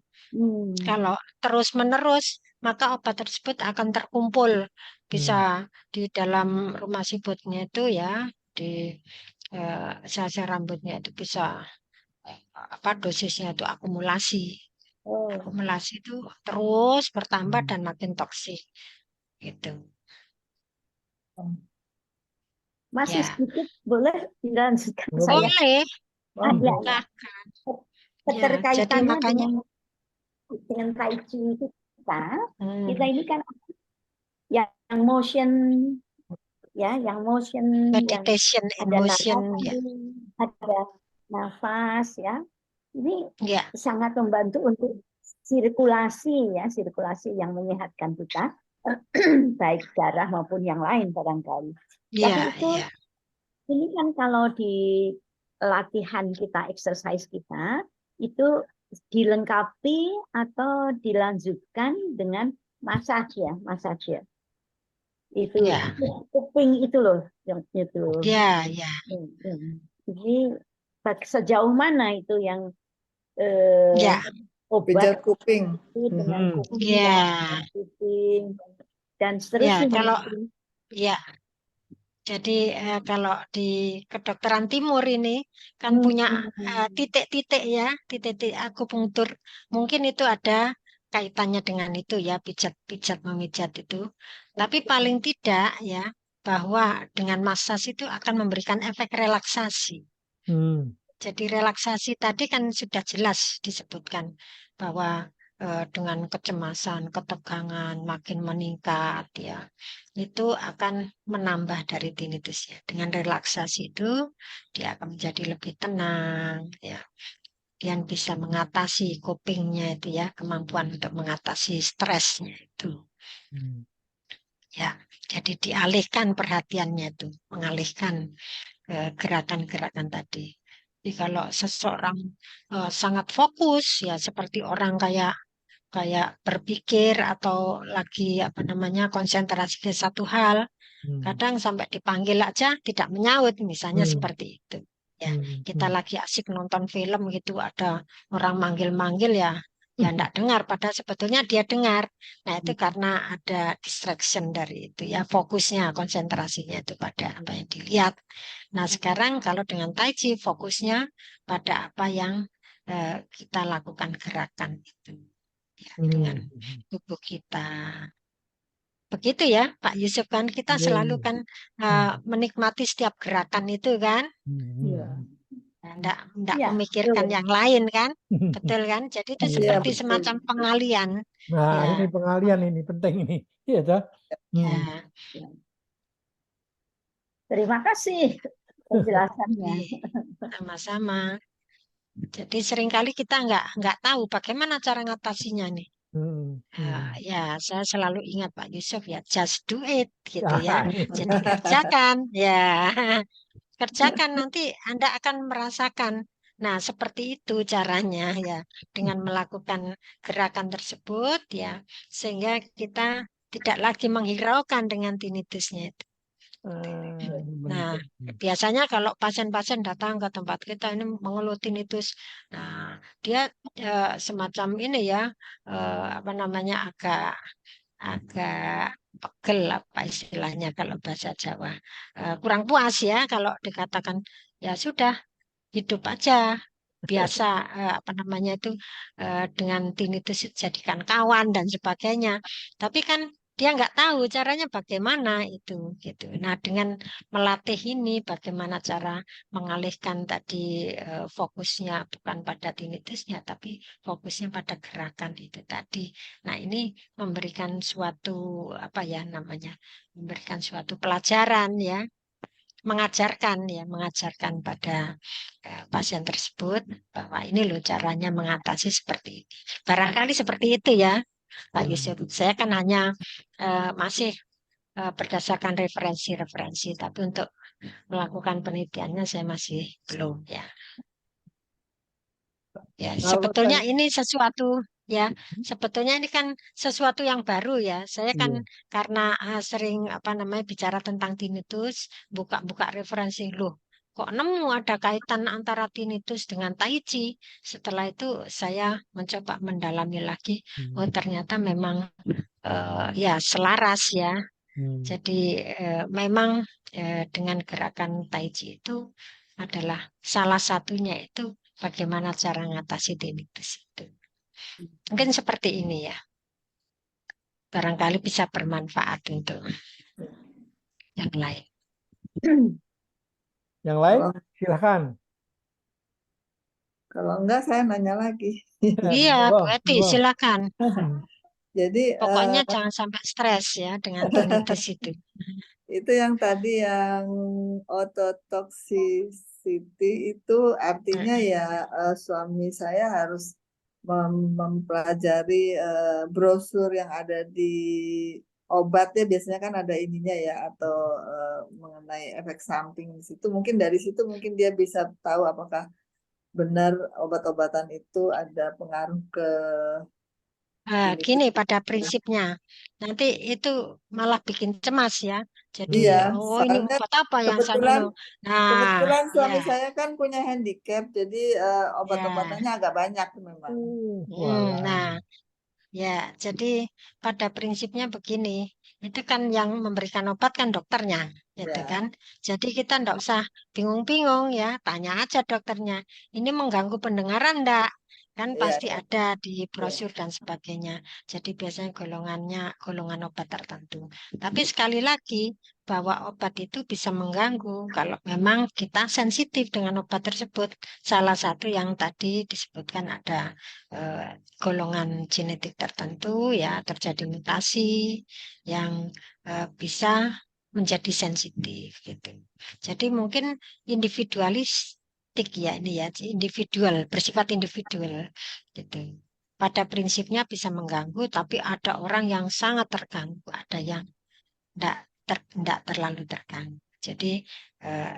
[SPEAKER 2] Kalau terus-menerus, maka obat tersebut akan terkumpul, bisa di dalam rumah siputnya itu ya, di sel-sel rambutnya itu bisa dosisnya itu akumulasi. Akumulasi itu terus bertambah dan makin toksik gitu.
[SPEAKER 5] Masih
[SPEAKER 2] Ya,
[SPEAKER 5] sedikit boleh dilanjutkan saya.
[SPEAKER 2] boleh.
[SPEAKER 5] Ya, ya.
[SPEAKER 2] Silahkan. Ya, jadi
[SPEAKER 5] Keterkaitannya
[SPEAKER 2] makanya
[SPEAKER 5] dengan Tai Chi kita
[SPEAKER 2] hmm,
[SPEAKER 5] ini kan yang motion yang motion, yang
[SPEAKER 2] meditation in
[SPEAKER 5] ada
[SPEAKER 2] motion ya.
[SPEAKER 5] ada nafas ya. Ini
[SPEAKER 2] Ya,
[SPEAKER 5] sangat membantu untuk sirkulasi yang menyehatkan kita, baik darah maupun yang lain barangkali. Tapi
[SPEAKER 2] ya,
[SPEAKER 5] itu
[SPEAKER 2] ya.
[SPEAKER 5] ini kan kalau di latihan kita, exercise kita, itu dilengkapi atau dilanjutkan dengan massage ya. Itu
[SPEAKER 2] Ya,
[SPEAKER 5] kuping itu loh, yang itu.
[SPEAKER 2] ya, ya.
[SPEAKER 5] Jadi sejauh mana itu yang
[SPEAKER 2] Ya,
[SPEAKER 5] obat
[SPEAKER 3] Pijat kuping.
[SPEAKER 5] itu dengan kuping,
[SPEAKER 2] ya,
[SPEAKER 5] kuping dan
[SPEAKER 2] ya.
[SPEAKER 5] seterusnya.
[SPEAKER 2] Kalau ya, jadi kalau di kedokteran timur ini kan punya titik-titik ya, titik-titik akupunktur. Mungkin itu ada kaitannya dengan itu ya, pijat-pijat memijat itu. Tapi paling tidak ya, bahwa dengan massage itu akan memberikan efek relaksasi. Jadi relaksasi tadi kan sudah jelas disebutkan bahwa dengan kecemasan, ketegangan makin meningkat ya, itu akan menambah dari tinnitus ya. Dengan relaksasi itu dia akan menjadi lebih tenang ya, yang bisa mengatasi copingnya itu ya, kemampuan untuk mengatasi stresnya itu. Ya, jadi dialihkan perhatiannya itu, mengalihkan gerakan-gerakan tadi. Jadi kalau seseorang sangat fokus ya, seperti orang kayak berpikir atau lagi konsentrasi ke satu hal, kadang sampai dipanggil aja tidak menyaut, misalnya seperti itu. Ya, kita lagi asik nonton film gitu, ada orang manggil-manggil ya enggak dengar, padahal sebetulnya dia dengar. Nah, itu karena ada distraction dari itu ya, fokusnya, konsentrasinya itu pada apa yang dilihat. Nah, sekarang kalau dengan Tai Chi fokusnya pada apa yang kita lakukan gerakan itu ya, dengan tubuh kita. Begitu ya, Pak Yusuf, kan kita selalu kan menikmati setiap gerakan itu kan. Enggak
[SPEAKER 5] Ya,
[SPEAKER 2] memikirkan
[SPEAKER 5] betul.
[SPEAKER 2] yang lain kan. Betul kan? Jadi itu
[SPEAKER 4] Iya.
[SPEAKER 2] seperti
[SPEAKER 3] betul.
[SPEAKER 2] semacam pengalian.
[SPEAKER 4] Nah,
[SPEAKER 2] Ya.
[SPEAKER 4] ini pengalian ini penting ini. Iya, toh?
[SPEAKER 2] Ya.
[SPEAKER 5] Terima kasih penjelasannya.
[SPEAKER 2] Sama-sama. Jadi seringkali kita nggak tahu bagaimana cara ngatasinya nih. Ya, saya selalu ingat Pak Yusuf ya, just do it gitu ya. Jadi kerjakan ya. Kerjakan, nanti Anda akan merasakan. Nah, seperti itu caranya ya, dengan melakukan gerakan tersebut ya, sehingga kita tidak lagi menghiraukan dengan tinnitusnya itu. Nah, biasanya kalau pasien-pasien datang ke tempat kita ini mengeluh tinnitus, nah dia semacam ini ya, agak pegel apa istilahnya kalau bahasa Jawa, kurang puas ya kalau dikatakan ya sudah hidup aja biasa, dengan tinnitus jadikan kawan dan sebagainya. Tapi kan dia nggak tahu caranya bagaimana itu gitu. Nah, dengan melatih ini bagaimana cara mengalihkan tadi fokusnya bukan pada tinnitusnya tapi fokusnya pada gerakan itu tadi. Nah, ini memberikan suatu apa ya namanya? Memberikan suatu pelajaran ya, mengajarkan pada pasien tersebut bahwa ini loh caranya mengatasi seperti ini. Barangkali seperti itu ya, Pak Yusuf. Saya kan hanya masih berdasarkan referensi-referensi, tapi untuk melakukan penelitiannya saya masih belum ya. Ya,
[SPEAKER 3] Kalau
[SPEAKER 2] sebetulnya
[SPEAKER 3] saya,
[SPEAKER 2] ini sesuatu ya, sebetulnya ini kan sesuatu yang baru ya. Saya kan
[SPEAKER 4] Iya.
[SPEAKER 2] karena sering apa namanya bicara tentang tinnitus, buka-buka referensi loh. Kok nemu ada kaitan antara tinnitus dengan tai chi? Setelah itu saya mencoba mendalami lagi. Oh, ternyata memang ya selaras ya. Jadi memang dengan gerakan tai chi itu adalah salah satunya itu bagaimana cara mengatasi tinnitus itu. Mungkin seperti ini ya. Barangkali bisa bermanfaat untuk yang lain.
[SPEAKER 4] Yang lain,
[SPEAKER 3] kalau,
[SPEAKER 4] silahkan.
[SPEAKER 3] kalau enggak saya nanya lagi.
[SPEAKER 2] Iya, Bu
[SPEAKER 4] Wah,
[SPEAKER 2] Eti,
[SPEAKER 4] wah.
[SPEAKER 2] silakan.
[SPEAKER 3] Jadi
[SPEAKER 2] Pokoknya jangan sampai stres ya dengan tinnitus itu.
[SPEAKER 3] itu yang tadi yang ototoxicity itu artinya ya suami saya harus mempelajari brosur yang ada di obatnya, biasanya kan ada ininya ya, atau mengenai efek samping di situ. Mungkin dari situ mungkin dia bisa tahu apakah benar obat-obatan itu ada pengaruh ke tinnitus.
[SPEAKER 2] Gini pada prinsipnya, nanti itu malah bikin cemas ya. Jadi,
[SPEAKER 3] Iya,
[SPEAKER 2] oh ini
[SPEAKER 3] soalnya
[SPEAKER 2] obat apa yang saya
[SPEAKER 3] kebetulan
[SPEAKER 2] minum? Nah,
[SPEAKER 3] kebetulan suami
[SPEAKER 2] ya,
[SPEAKER 3] saya kan punya handicap, jadi
[SPEAKER 2] ya.
[SPEAKER 3] obat-obatannya agak banyak memang.
[SPEAKER 2] Nah,
[SPEAKER 4] Walah.
[SPEAKER 2] ya, jadi pada prinsipnya begini, itu kan yang memberikan obat kan dokternya, gitu
[SPEAKER 3] Ya,
[SPEAKER 2] kan. Jadi kita ndak usah bingung-bingung ya, tanya aja dokternya. Ini mengganggu pendengaran ndak? Kan
[SPEAKER 3] iya,
[SPEAKER 2] pasti
[SPEAKER 3] iya,
[SPEAKER 2] ada di
[SPEAKER 3] iya.
[SPEAKER 2] brosur dan sebagainya. Jadi biasanya golongan obat tertentu. Tapi sekali lagi bahwa obat itu bisa mengganggu kalau memang kita sensitif dengan obat tersebut. Salah satu yang tadi disebutkan ada golongan genetik tertentu ya terjadi mutasi yang bisa menjadi sensitif gitu. Jadi mungkin individualistik ya ini ya individual bersifat individual gitu. Pada prinsipnya bisa mengganggu, tapi ada orang yang sangat terganggu, ada yang tidak terlalu terganggu. Jadi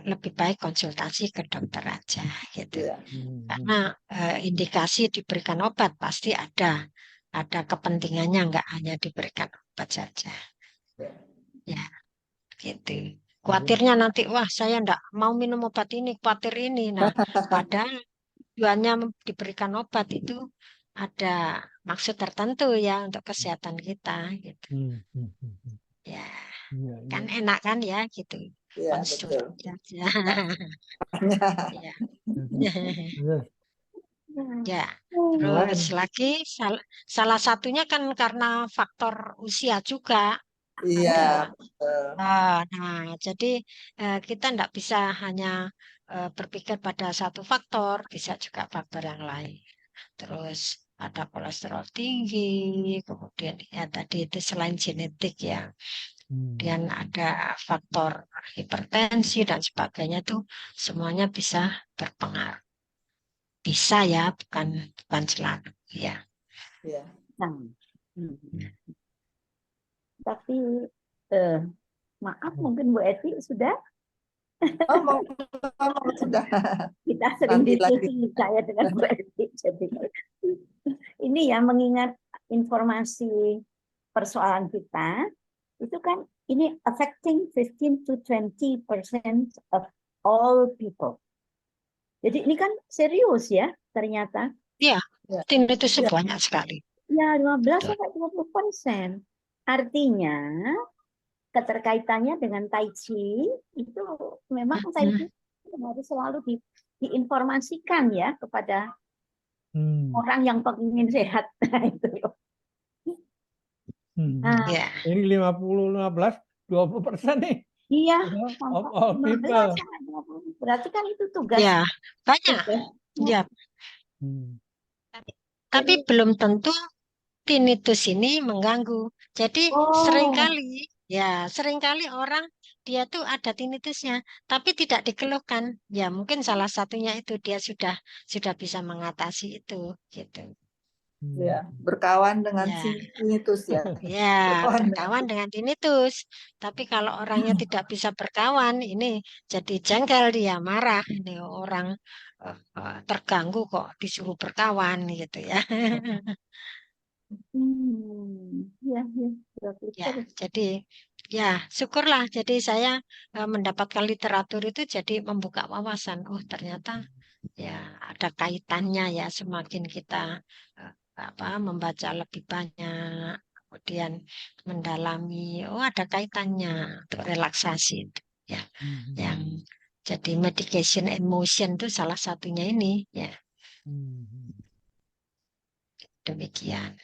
[SPEAKER 2] lebih baik konsultasi ke dokter aja gitu.
[SPEAKER 3] Iya.
[SPEAKER 2] Karena indikasi diberikan obat pasti ada kepentingannya, nggak hanya diberikan obat saja. Ya, gitu. Khawatirnya nanti, wah saya nggak mau minum obat ini, khawatir ini. Nah, padahal tujuannya diberikan obat itu ada maksud tertentu ya untuk kesehatan kita. Gitu. Ya,
[SPEAKER 4] Iya,
[SPEAKER 2] kan
[SPEAKER 4] iya.
[SPEAKER 2] enak kan ya gitu.
[SPEAKER 3] Iya, betul.
[SPEAKER 2] Konsultasi aja. Ya.
[SPEAKER 4] Yes.
[SPEAKER 2] Ya,
[SPEAKER 4] Yang lain,
[SPEAKER 2] terus lagi salah satunya kan karena faktor usia juga
[SPEAKER 3] Iya,
[SPEAKER 2] ada.
[SPEAKER 3] betul.
[SPEAKER 2] Nah, jadi kita tidak bisa hanya berpikir pada satu faktor, bisa juga faktor yang lain. Terus ada kolesterol tinggi, kemudian ya tadi itu selain genetik ya, kemudian ada faktor hipertensi dan sebagainya tuh semuanya bisa berpengaruh. Bisa ya, bukan selalu ya.
[SPEAKER 3] Iya.
[SPEAKER 5] Nah, tapi maaf mungkin Bu Eti sudah
[SPEAKER 3] Oh, mau ngomong sudah.
[SPEAKER 5] kita sering
[SPEAKER 3] Nanti lagi.
[SPEAKER 5] diskusi saya dengan Bu Eti. Jadi ini ya mengingat informasi persoalan kita itu kan ini affecting 15 to 20% of all people. Jadi ini kan serius ya ternyata.
[SPEAKER 2] Iya,
[SPEAKER 3] Ya.
[SPEAKER 2] tinnitus itu
[SPEAKER 3] Ya.
[SPEAKER 2] banyak sekali.
[SPEAKER 5] Ya 15
[SPEAKER 2] Betul.
[SPEAKER 5] sampai 20%. Artinya keterkaitannya dengan Tai Chi itu memang Tai Chi harus selalu diinformasikan ya kepada orang yang pengen sehat. Nah, itu. Nah,
[SPEAKER 2] Ya,
[SPEAKER 4] Ini 50, 15, 20% nih.
[SPEAKER 5] iya,
[SPEAKER 4] Of all
[SPEAKER 5] 15
[SPEAKER 4] people.
[SPEAKER 5] sampai 20. Berarti kan itu tugas
[SPEAKER 2] ya, banyak.
[SPEAKER 5] tugasnya.
[SPEAKER 2] Ya,
[SPEAKER 4] Hmm.
[SPEAKER 2] tapi
[SPEAKER 5] Jadi,
[SPEAKER 2] belum tentu tinnitus ini mengganggu. Jadi
[SPEAKER 5] oh,
[SPEAKER 2] seringkali orang dia tuh ada tinnitusnya, tapi tidak dikeluhkan. Ya, mungkin salah satunya itu dia sudah bisa mengatasi itu, gitu.
[SPEAKER 3] Ya, berkawan dengan
[SPEAKER 2] Ya,
[SPEAKER 3] tinnitus ya.
[SPEAKER 2] ya,
[SPEAKER 3] Berkawan dengan
[SPEAKER 2] berkawan dengan tinnitus. Tapi kalau orangnya tidak bisa berkawan, ini jadi jengkel, dia marah. Ini orang terganggu kok disuruh berkawan gitu ya.
[SPEAKER 5] ya, berarti
[SPEAKER 2] Ya, jadi ya syukurlah. Jadi saya mendapatkan literatur itu jadi membuka wawasan. Oh, ternyata ya ada kaitannya ya, semakin kita membaca lebih banyak, kemudian mendalami, oh ada kaitannya untuk relaksasi itu ya. Yang jadi medication and motion itu salah satunya ini ya, demikian.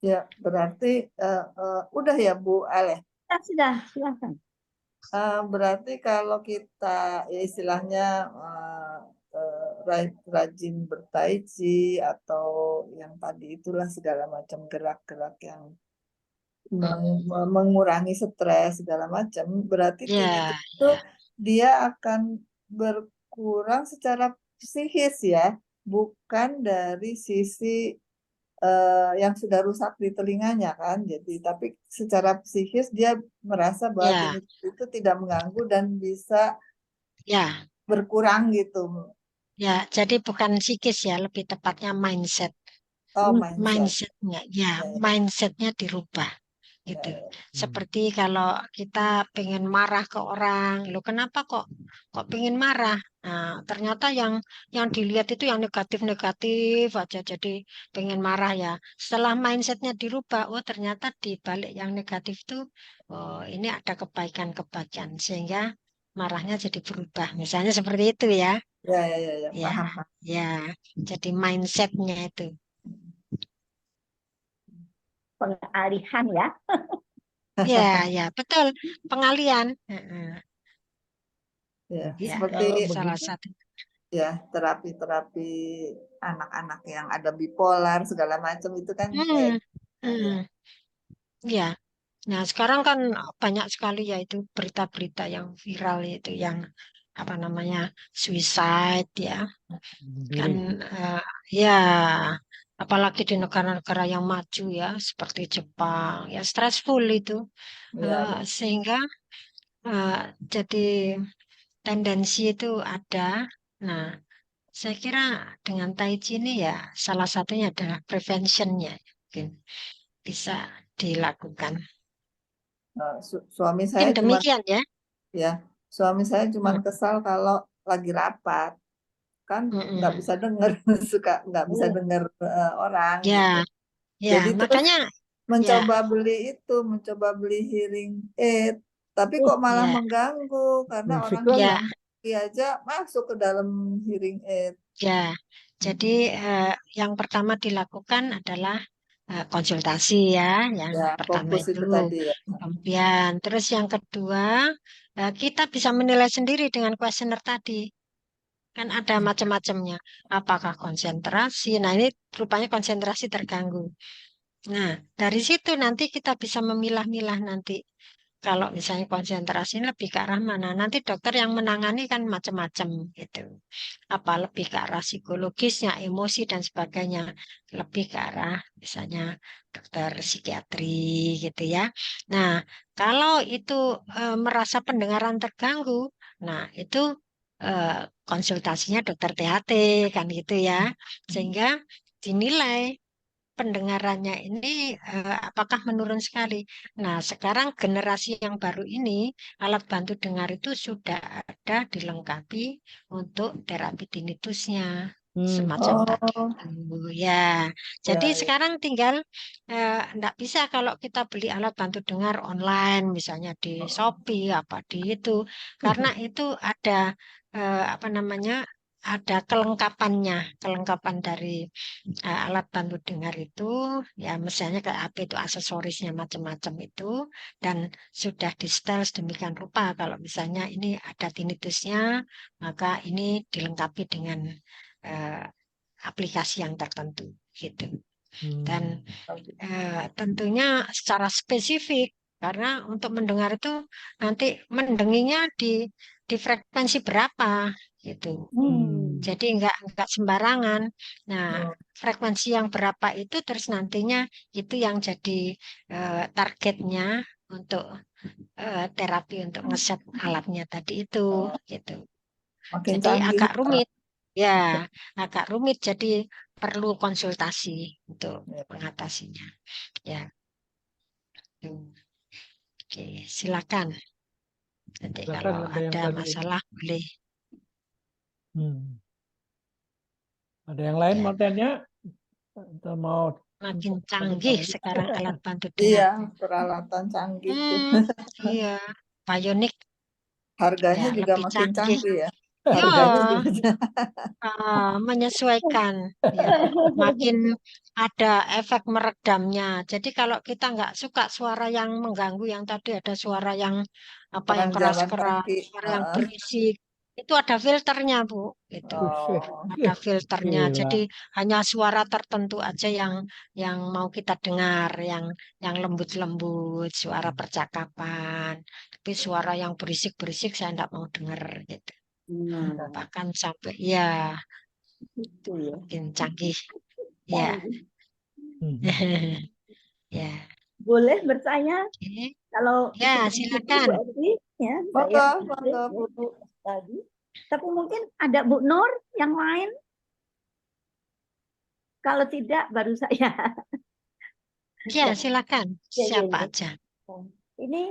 [SPEAKER 3] ya, berarti udah ya Bu Ale.
[SPEAKER 5] sudah, silakan.
[SPEAKER 3] Berarti kalau kita ya istilahnya rajin bertai chi atau yang tadi itulah segala macam gerak-gerak yang mengurangi stres segala macam, berarti
[SPEAKER 2] Ya,
[SPEAKER 3] tinnitus itu dia akan berkurang secara psikis ya, bukan dari sisi yang sudah rusak di telinganya kan. Jadi tapi secara psikis dia merasa bahwa
[SPEAKER 2] ya,
[SPEAKER 3] tinnitus itu tidak mengganggu dan bisa
[SPEAKER 2] ya.
[SPEAKER 3] berkurang gitu.
[SPEAKER 2] Ya, jadi bukan psikis ya, lebih tepatnya mindset.
[SPEAKER 3] Oh, mindset.
[SPEAKER 2] Mindsetnya, ya,
[SPEAKER 3] Ya, ya,
[SPEAKER 2] mindsetnya dirubah
[SPEAKER 3] ya,
[SPEAKER 2] gitu.
[SPEAKER 3] ya.
[SPEAKER 2] Seperti kalau kita pengen marah ke orang, lo kenapa kok pengen marah? Nah, ternyata yang dilihat itu yang negatif-negatif aja, jadi pengen marah ya. Setelah mindsetnya dirubah, oh ternyata di balik yang negatif itu, oh ini ada kebaikan-kebaikan sehingga marahnya jadi berubah. Misalnya seperti itu ya.
[SPEAKER 3] Ya, ya, ya, ya.
[SPEAKER 2] Ya,
[SPEAKER 3] Paham, paham.
[SPEAKER 2] ya, jadi mindsetnya itu.
[SPEAKER 5] Pengalihan ya.
[SPEAKER 2] Ya, ya, betul. Pengalian. Heeh.
[SPEAKER 3] Ya,
[SPEAKER 2] Ya,
[SPEAKER 3] seperti
[SPEAKER 2] itu
[SPEAKER 4] Kalau
[SPEAKER 2] salah
[SPEAKER 4] begitu,
[SPEAKER 2] satu.
[SPEAKER 3] ya terapi-terapi anak-anak yang ada bipolar segala macam itu kan kayak
[SPEAKER 2] Hmm,
[SPEAKER 3] gitu ya.
[SPEAKER 2] hmm, ya. Nah, sekarang kan banyak sekali ya itu berita-berita yang viral itu yang apa namanya suicide ya.
[SPEAKER 4] bunuh
[SPEAKER 2] Kan
[SPEAKER 4] diri.
[SPEAKER 2] eh, ya, apalagi di negara-negara yang maju ya seperti Jepang ya stressful itu.
[SPEAKER 3] Ya, betul.
[SPEAKER 2] Sehingga eh, jadi tendensi itu ada. Nah, saya kira dengan Tai Chi ini ya salah satunya adalah preventionnya mungkin bisa dilakukan.
[SPEAKER 3] Suami
[SPEAKER 2] Mungkin
[SPEAKER 3] saya cuma
[SPEAKER 2] demikian ya.
[SPEAKER 3] ya suami saya cuma
[SPEAKER 2] Hmm,
[SPEAKER 3] kesal kalau lagi rapat kan nggak
[SPEAKER 2] mm-mm.
[SPEAKER 3] bisa dengar suka nggak bisa
[SPEAKER 5] Oh,
[SPEAKER 3] dengar orang
[SPEAKER 2] Ya,
[SPEAKER 3] gitu.
[SPEAKER 2] ya,
[SPEAKER 3] Jadi terus
[SPEAKER 2] makanya ya,
[SPEAKER 3] mencoba beli hearing aid, tapi
[SPEAKER 5] oh,
[SPEAKER 3] kok malah
[SPEAKER 2] ya,
[SPEAKER 3] mengganggu karena
[SPEAKER 4] Berisik
[SPEAKER 3] orang
[SPEAKER 4] lagi.
[SPEAKER 2] ya,
[SPEAKER 3] bilang kaki aja masuk ke dalam hearing aid.
[SPEAKER 2] ya. Jadi yang pertama dilakukan adalah konsultasi ya. Yang
[SPEAKER 3] Ya,
[SPEAKER 2] pertama
[SPEAKER 3] fokus
[SPEAKER 2] itu
[SPEAKER 3] itu tadi ya.
[SPEAKER 2] kemudian, terus yang kedua kita bisa menilai sendiri dengan kuesioner tadi. Kan ada macam-macamnya. Apakah konsentrasi? Nah, ini rupanya konsentrasi terganggu. Nah, dari situ nanti kita bisa memilah-milah nanti. Kalau misalnya konsentrasi lebih ke arah mana? Nanti dokter yang menangani kan macam-macam gitu. Apa lebih ke arah psikologisnya, emosi dan sebagainya. Lebih ke arah misalnya dokter psikiatri gitu ya. Nah, kalau itu merasa pendengaran terganggu, nah itu eh, konsultasinya dokter THT kan gitu ya. Sehingga dinilai pendengarannya ini apakah menurun sekali. Nah, sekarang generasi yang baru ini alat bantu dengar itu sudah ada dilengkapi untuk terapi tinnitusnya semacam tadi.
[SPEAKER 3] Oh,
[SPEAKER 2] Ya,
[SPEAKER 3] ya,
[SPEAKER 2] jadi
[SPEAKER 3] ya.
[SPEAKER 2] sekarang tinggal enggak bisa kalau kita beli alat bantu dengar online, misalnya di Shopee apa di itu, karena itu ada apa namanya ada kelengkapan dari alat bantu dengar itu, ya misalnya kayak apa itu aksesorisnya macam-macam itu, dan sudah di setel sedemikian rupa. Kalau misalnya ini ada tinnitusnya, maka ini dilengkapi dengan eh, aplikasi yang tertentu gitu. Dan tentunya secara spesifik, karena untuk mendengar itu nanti mendenginya di frekuensi berapa gitu. Jadi enggak sembarangan. Nah, frekuensi yang berapa itu terus nantinya itu yang jadi targetnya untuk terapi untuk ngeset alatnya tadi itu gitu.
[SPEAKER 3] Makin
[SPEAKER 2] Jadi
[SPEAKER 3] canggih.
[SPEAKER 2] agak rumit. Ya, agak rumit jadi perlu konsultasi untuk mengatasinya. Ya. Oke, silakan. Jadi
[SPEAKER 4] Silakan,
[SPEAKER 2] kalau
[SPEAKER 4] ada yang
[SPEAKER 2] ada
[SPEAKER 4] tadi.
[SPEAKER 2] masalah boleh.
[SPEAKER 4] Ada yang lain
[SPEAKER 2] Ya.
[SPEAKER 4] mau tanya? Atau mau
[SPEAKER 2] Makin canggih sekarang alat bantu
[SPEAKER 3] Iya,
[SPEAKER 2] dengar.
[SPEAKER 3] peralatan canggih tuh.
[SPEAKER 2] Iya, Bionic
[SPEAKER 3] Harganya
[SPEAKER 2] ya
[SPEAKER 3] juga
[SPEAKER 2] lebih
[SPEAKER 3] makin
[SPEAKER 2] canggih.
[SPEAKER 3] canggih ya.
[SPEAKER 2] Ya,
[SPEAKER 3] Harganya juga.
[SPEAKER 2] menyesuaikan. Ya. Makin ada efek meredamnya. Jadi kalau kita nggak suka suara yang mengganggu, yang tadi ada suara yang apa yang
[SPEAKER 3] Orang jalan
[SPEAKER 2] keras-keras,
[SPEAKER 3] kaki.
[SPEAKER 2] suara yang berisik, itu ada filternya, Bu. Itu.
[SPEAKER 3] Oh,
[SPEAKER 2] Ada filternya.
[SPEAKER 4] Gila.
[SPEAKER 2] Jadi hanya suara tertentu aja yang mau kita dengar, yang lembut-lembut, suara percakapan. Tapi suara yang berisik-berisik saya enggak mau dengar gitu. Bahkan sampai ya
[SPEAKER 5] Itu ya.
[SPEAKER 2] makin canggih. Ya. Ya.
[SPEAKER 5] Boleh bertanya
[SPEAKER 2] Oke.
[SPEAKER 5] kalau
[SPEAKER 2] Ya,
[SPEAKER 5] seperti itu
[SPEAKER 2] silakan.
[SPEAKER 5] Bu Erdi, ya,
[SPEAKER 3] monggo,
[SPEAKER 5] saya
[SPEAKER 3] monggo, Bu.
[SPEAKER 5] tadi. Tapi mungkin ada Bu Nur yang lain. Kalau tidak baru saya.
[SPEAKER 2] Ya, silakan.
[SPEAKER 5] Ya, ya,
[SPEAKER 2] Siapa
[SPEAKER 5] ya.
[SPEAKER 2] aja.
[SPEAKER 5] Ini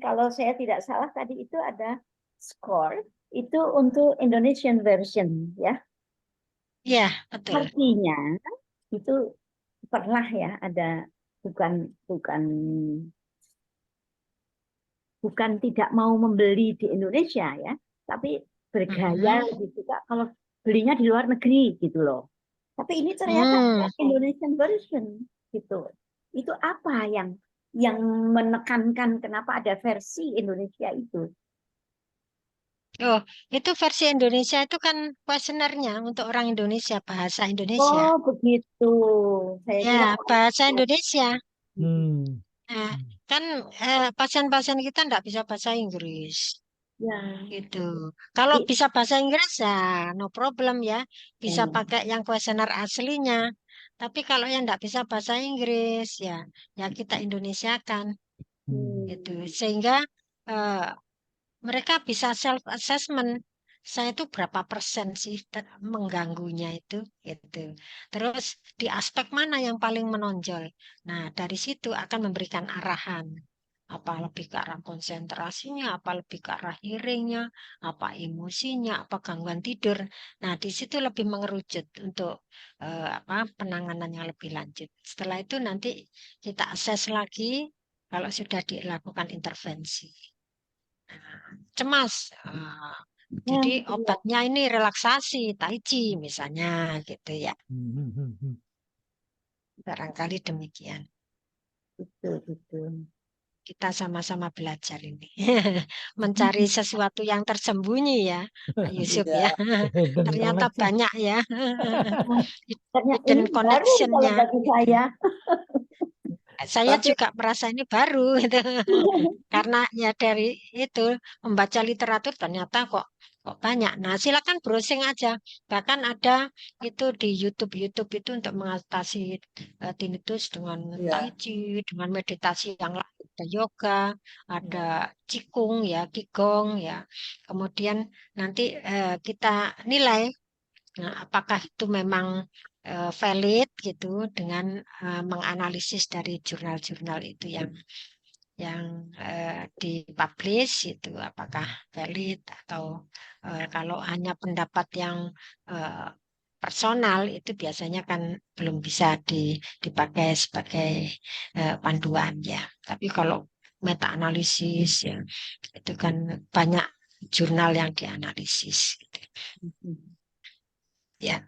[SPEAKER 5] kalau saya tidak salah tadi itu ada score itu untuk Indonesian version ya.
[SPEAKER 2] Ya, betul.
[SPEAKER 5] Artinya itu pernah ya ada bukan bukan bukan tidak mau membeli di Indonesia ya, tapi bergaya gitu Kak kalau belinya di luar negeri gitu loh. Tapi ini ternyata Indonesian version gitu. Itu apa yang menekankan kenapa ada versi Indonesia itu?
[SPEAKER 2] Oh, itu versi Indonesia itu kan kuesionernya untuk orang Indonesia, bahasa Indonesia.
[SPEAKER 5] Oh, begitu. Saya
[SPEAKER 2] Ya,
[SPEAKER 5] kira
[SPEAKER 2] bahasa Indonesia.
[SPEAKER 4] Hmm.
[SPEAKER 2] Nah, kan pasien-pasien kita enggak bisa bahasa Inggris.
[SPEAKER 5] ya.
[SPEAKER 2] Gitu. Kalau
[SPEAKER 5] I-
[SPEAKER 2] bisa bahasa Inggris ya no problem ya. Bisa
[SPEAKER 5] Hmm.
[SPEAKER 2] pakai yang kuesioner aslinya. Tapi kalau yang enggak bisa bahasa Inggris ya kita Indonesiakan gitu. Sehingga eh, mereka bisa self assessment. Saya itu berapa persen sih mengganggunya itu gitu. Terus di aspek mana yang paling menonjol. Nah, dari situ akan memberikan arahan. Apa lebih ke arah konsentrasinya, apa lebih ke arah hearingnya, apa emosinya, apa gangguan tidur. Nah, di situ lebih mengerucut untuk penanganan yang lebih lanjut. Setelah itu nanti kita assess lagi kalau sudah dilakukan intervensi. Cemas. Jadi obatnya ini relaksasi, tai chi misalnya gitu ya. Barangkali demikian.
[SPEAKER 5] Betul.
[SPEAKER 2] Kita sama-sama belajar ini. Mencari sesuatu yang tersembunyi ya, Pak Yusuf ya. Ternyata banyak ya.
[SPEAKER 5] Ternyata
[SPEAKER 2] Hidden
[SPEAKER 5] ini baru kalau
[SPEAKER 2] connection-nya.
[SPEAKER 5] bagi saya.
[SPEAKER 2] Saya
[SPEAKER 3] Tapi
[SPEAKER 2] juga merasa ini baru gitu. Karena ya dari itu membaca literatur ternyata kok banyak. Nah, silakan browsing aja. Bahkan ada itu di YouTube itu untuk mengatasi tinnitus dengan tai chi, dengan meditasi yang lain, ada yoga, ada qigong ya, qigong ya. Kemudian nanti kita nilai apakah itu memang valid gitu dengan menganalisis dari jurnal-jurnal itu yang dipublish itu apakah valid atau kalau hanya pendapat yang personal itu biasanya kan belum bisa dipakai sebagai panduan ya. Tapi kalau meta analisis ya itu kan banyak jurnal yang dianalisis. Gitu. Ya,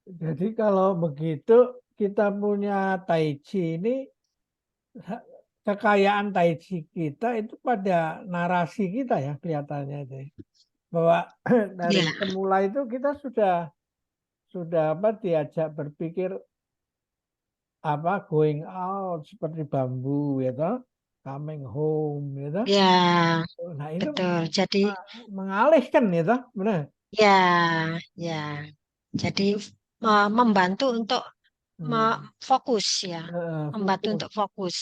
[SPEAKER 4] Jadi kalau begitu kita punya Tai Chi ini, kekayaan Tai Chi kita itu pada narasi kita ya kelihatannya itu ya. Bahwa dari
[SPEAKER 2] ya,
[SPEAKER 4] semula itu kita sudah apa diajak berpikir apa going out seperti bambu ya toh, coming home ya toh.
[SPEAKER 2] ya,
[SPEAKER 4] Nah itu
[SPEAKER 2] betul. Jadi,
[SPEAKER 4] mengalihkan ya toh, benar.
[SPEAKER 2] ya, ya. Jadi membantu untuk fokus ya, membantu
[SPEAKER 4] Fokus.
[SPEAKER 2] untuk fokus.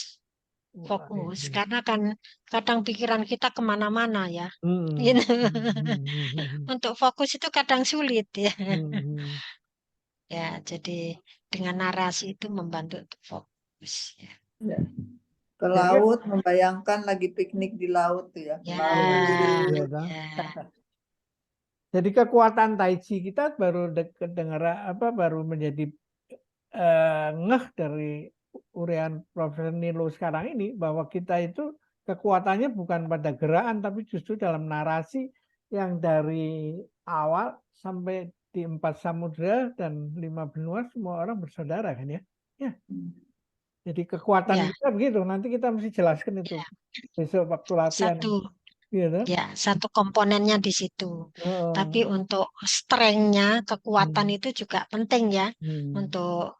[SPEAKER 4] Wah,
[SPEAKER 2] Fokus
[SPEAKER 4] ini.
[SPEAKER 2] karena kan kadang pikiran kita kemana-mana ya.
[SPEAKER 4] Hmm.
[SPEAKER 2] Gitu.
[SPEAKER 4] Hmm.
[SPEAKER 2] Untuk fokus itu kadang sulit ya.
[SPEAKER 4] Hmm.
[SPEAKER 2] Ya, jadi dengan narasi itu membantu untuk fokus ya.
[SPEAKER 3] Ya. Ke
[SPEAKER 4] Jadi,
[SPEAKER 3] laut, membayangkan lagi piknik di laut tuh ya, ke
[SPEAKER 2] Ya,
[SPEAKER 3] laut.
[SPEAKER 4] ya toh.
[SPEAKER 2] ya,
[SPEAKER 4] Jadi kekuatan Tai Chi kita baru baru menjadi ngeh dari urian Profesor Nilo sekarang ini bahwa kita itu kekuatannya bukan pada gerakan tapi justru dalam narasi yang dari awal sampai di 4 samudera dan 5 benua semua orang bersaudara kan ya. Ya. Jadi kekuatan
[SPEAKER 2] ya,
[SPEAKER 4] kita begitu. Nanti kita mesti jelaskan itu
[SPEAKER 2] ya.
[SPEAKER 4] besok waktu latihan.
[SPEAKER 2] Satu,
[SPEAKER 4] Gitu.
[SPEAKER 2] ya, satu komponennya di situ. Tapi
[SPEAKER 4] Oh.
[SPEAKER 2] untuk strength-nya, kekuatan
[SPEAKER 4] Hmm.
[SPEAKER 2] itu juga penting ya
[SPEAKER 4] Hmm.
[SPEAKER 2] untuk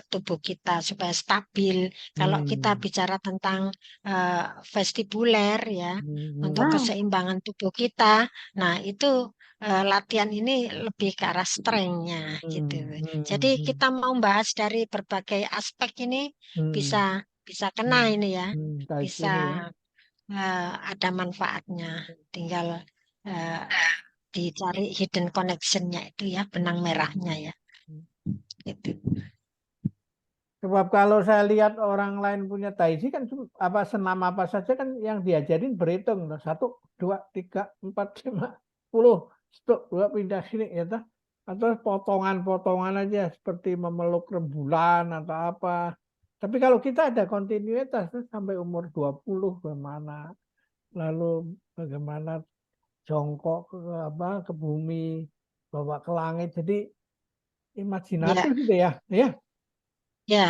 [SPEAKER 2] tubuh kita supaya stabil. Kalau kita
[SPEAKER 4] Hmm.
[SPEAKER 2] bicara tentang vestibuler ya, untuk
[SPEAKER 4] Hmm.
[SPEAKER 2] keseimbangan tubuh kita, nah itu latihan ini lebih ke arah strength-nya gitu. Jadi kita mau bahas dari berbagai aspek ini bisa bisa kena ini ya,
[SPEAKER 4] Tai Chi
[SPEAKER 2] bisa
[SPEAKER 4] ini ya.
[SPEAKER 2] ada manfaatnya. Tinggal eh, dicari hidden connection-nya itu ya, benang merahnya ya. Itu.
[SPEAKER 4] Sebab kalau saya lihat orang lain punya Tai Chi kan apa senam apa saja kan yang diajarin berhitung. 1, 2, 3, 4, 5, 10. Stop, 2 pindah sini ya toh. Atau potongan-potongan aja seperti memeluk rembulan atau apa. Tapi kalau kita ada kontinuitas sampai umur 20 bagaimana. Lalu bagaimana jongkok ke bumi, bawa ke langit. Jadi
[SPEAKER 2] Ya,
[SPEAKER 4] imajinatif gitu ya. Ya.
[SPEAKER 2] ya.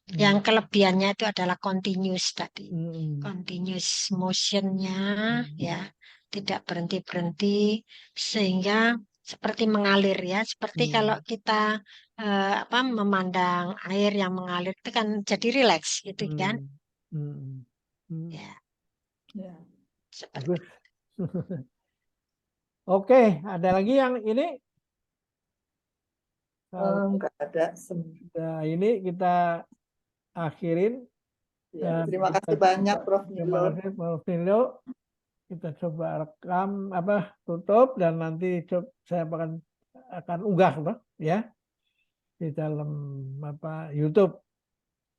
[SPEAKER 2] Yang kelebihannya itu adalah continuous tadi.
[SPEAKER 4] Hmm.
[SPEAKER 2] Continuous motion-nya ya, tidak berhenti-berhenti sehingga seperti mengalir ya. Seperti kalau kita memandang air yang mengalir itu kan jadi rileks gitu kan. Ya,
[SPEAKER 3] Ya.
[SPEAKER 2] seperti
[SPEAKER 4] Bagus. Oke, ada lagi yang ini? Kalau
[SPEAKER 3] Enggak ada.
[SPEAKER 4] ini kita akhirin.
[SPEAKER 3] Ya,
[SPEAKER 4] Dan
[SPEAKER 3] terima
[SPEAKER 4] kita
[SPEAKER 3] kasih banyak
[SPEAKER 4] coba-
[SPEAKER 3] Prof.
[SPEAKER 4] terima
[SPEAKER 3] Nilo.
[SPEAKER 4] kasih Prof. Nilo. Kita coba rekam tutup dan nanti saya akan unggah toh, ya di dalam YouTube.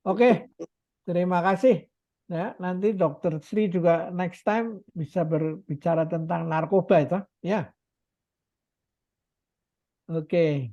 [SPEAKER 4] Oke, terima kasih. Ya, nanti Dokter Sri juga next time bisa berbicara tentang narkoba itu, ya. Oke.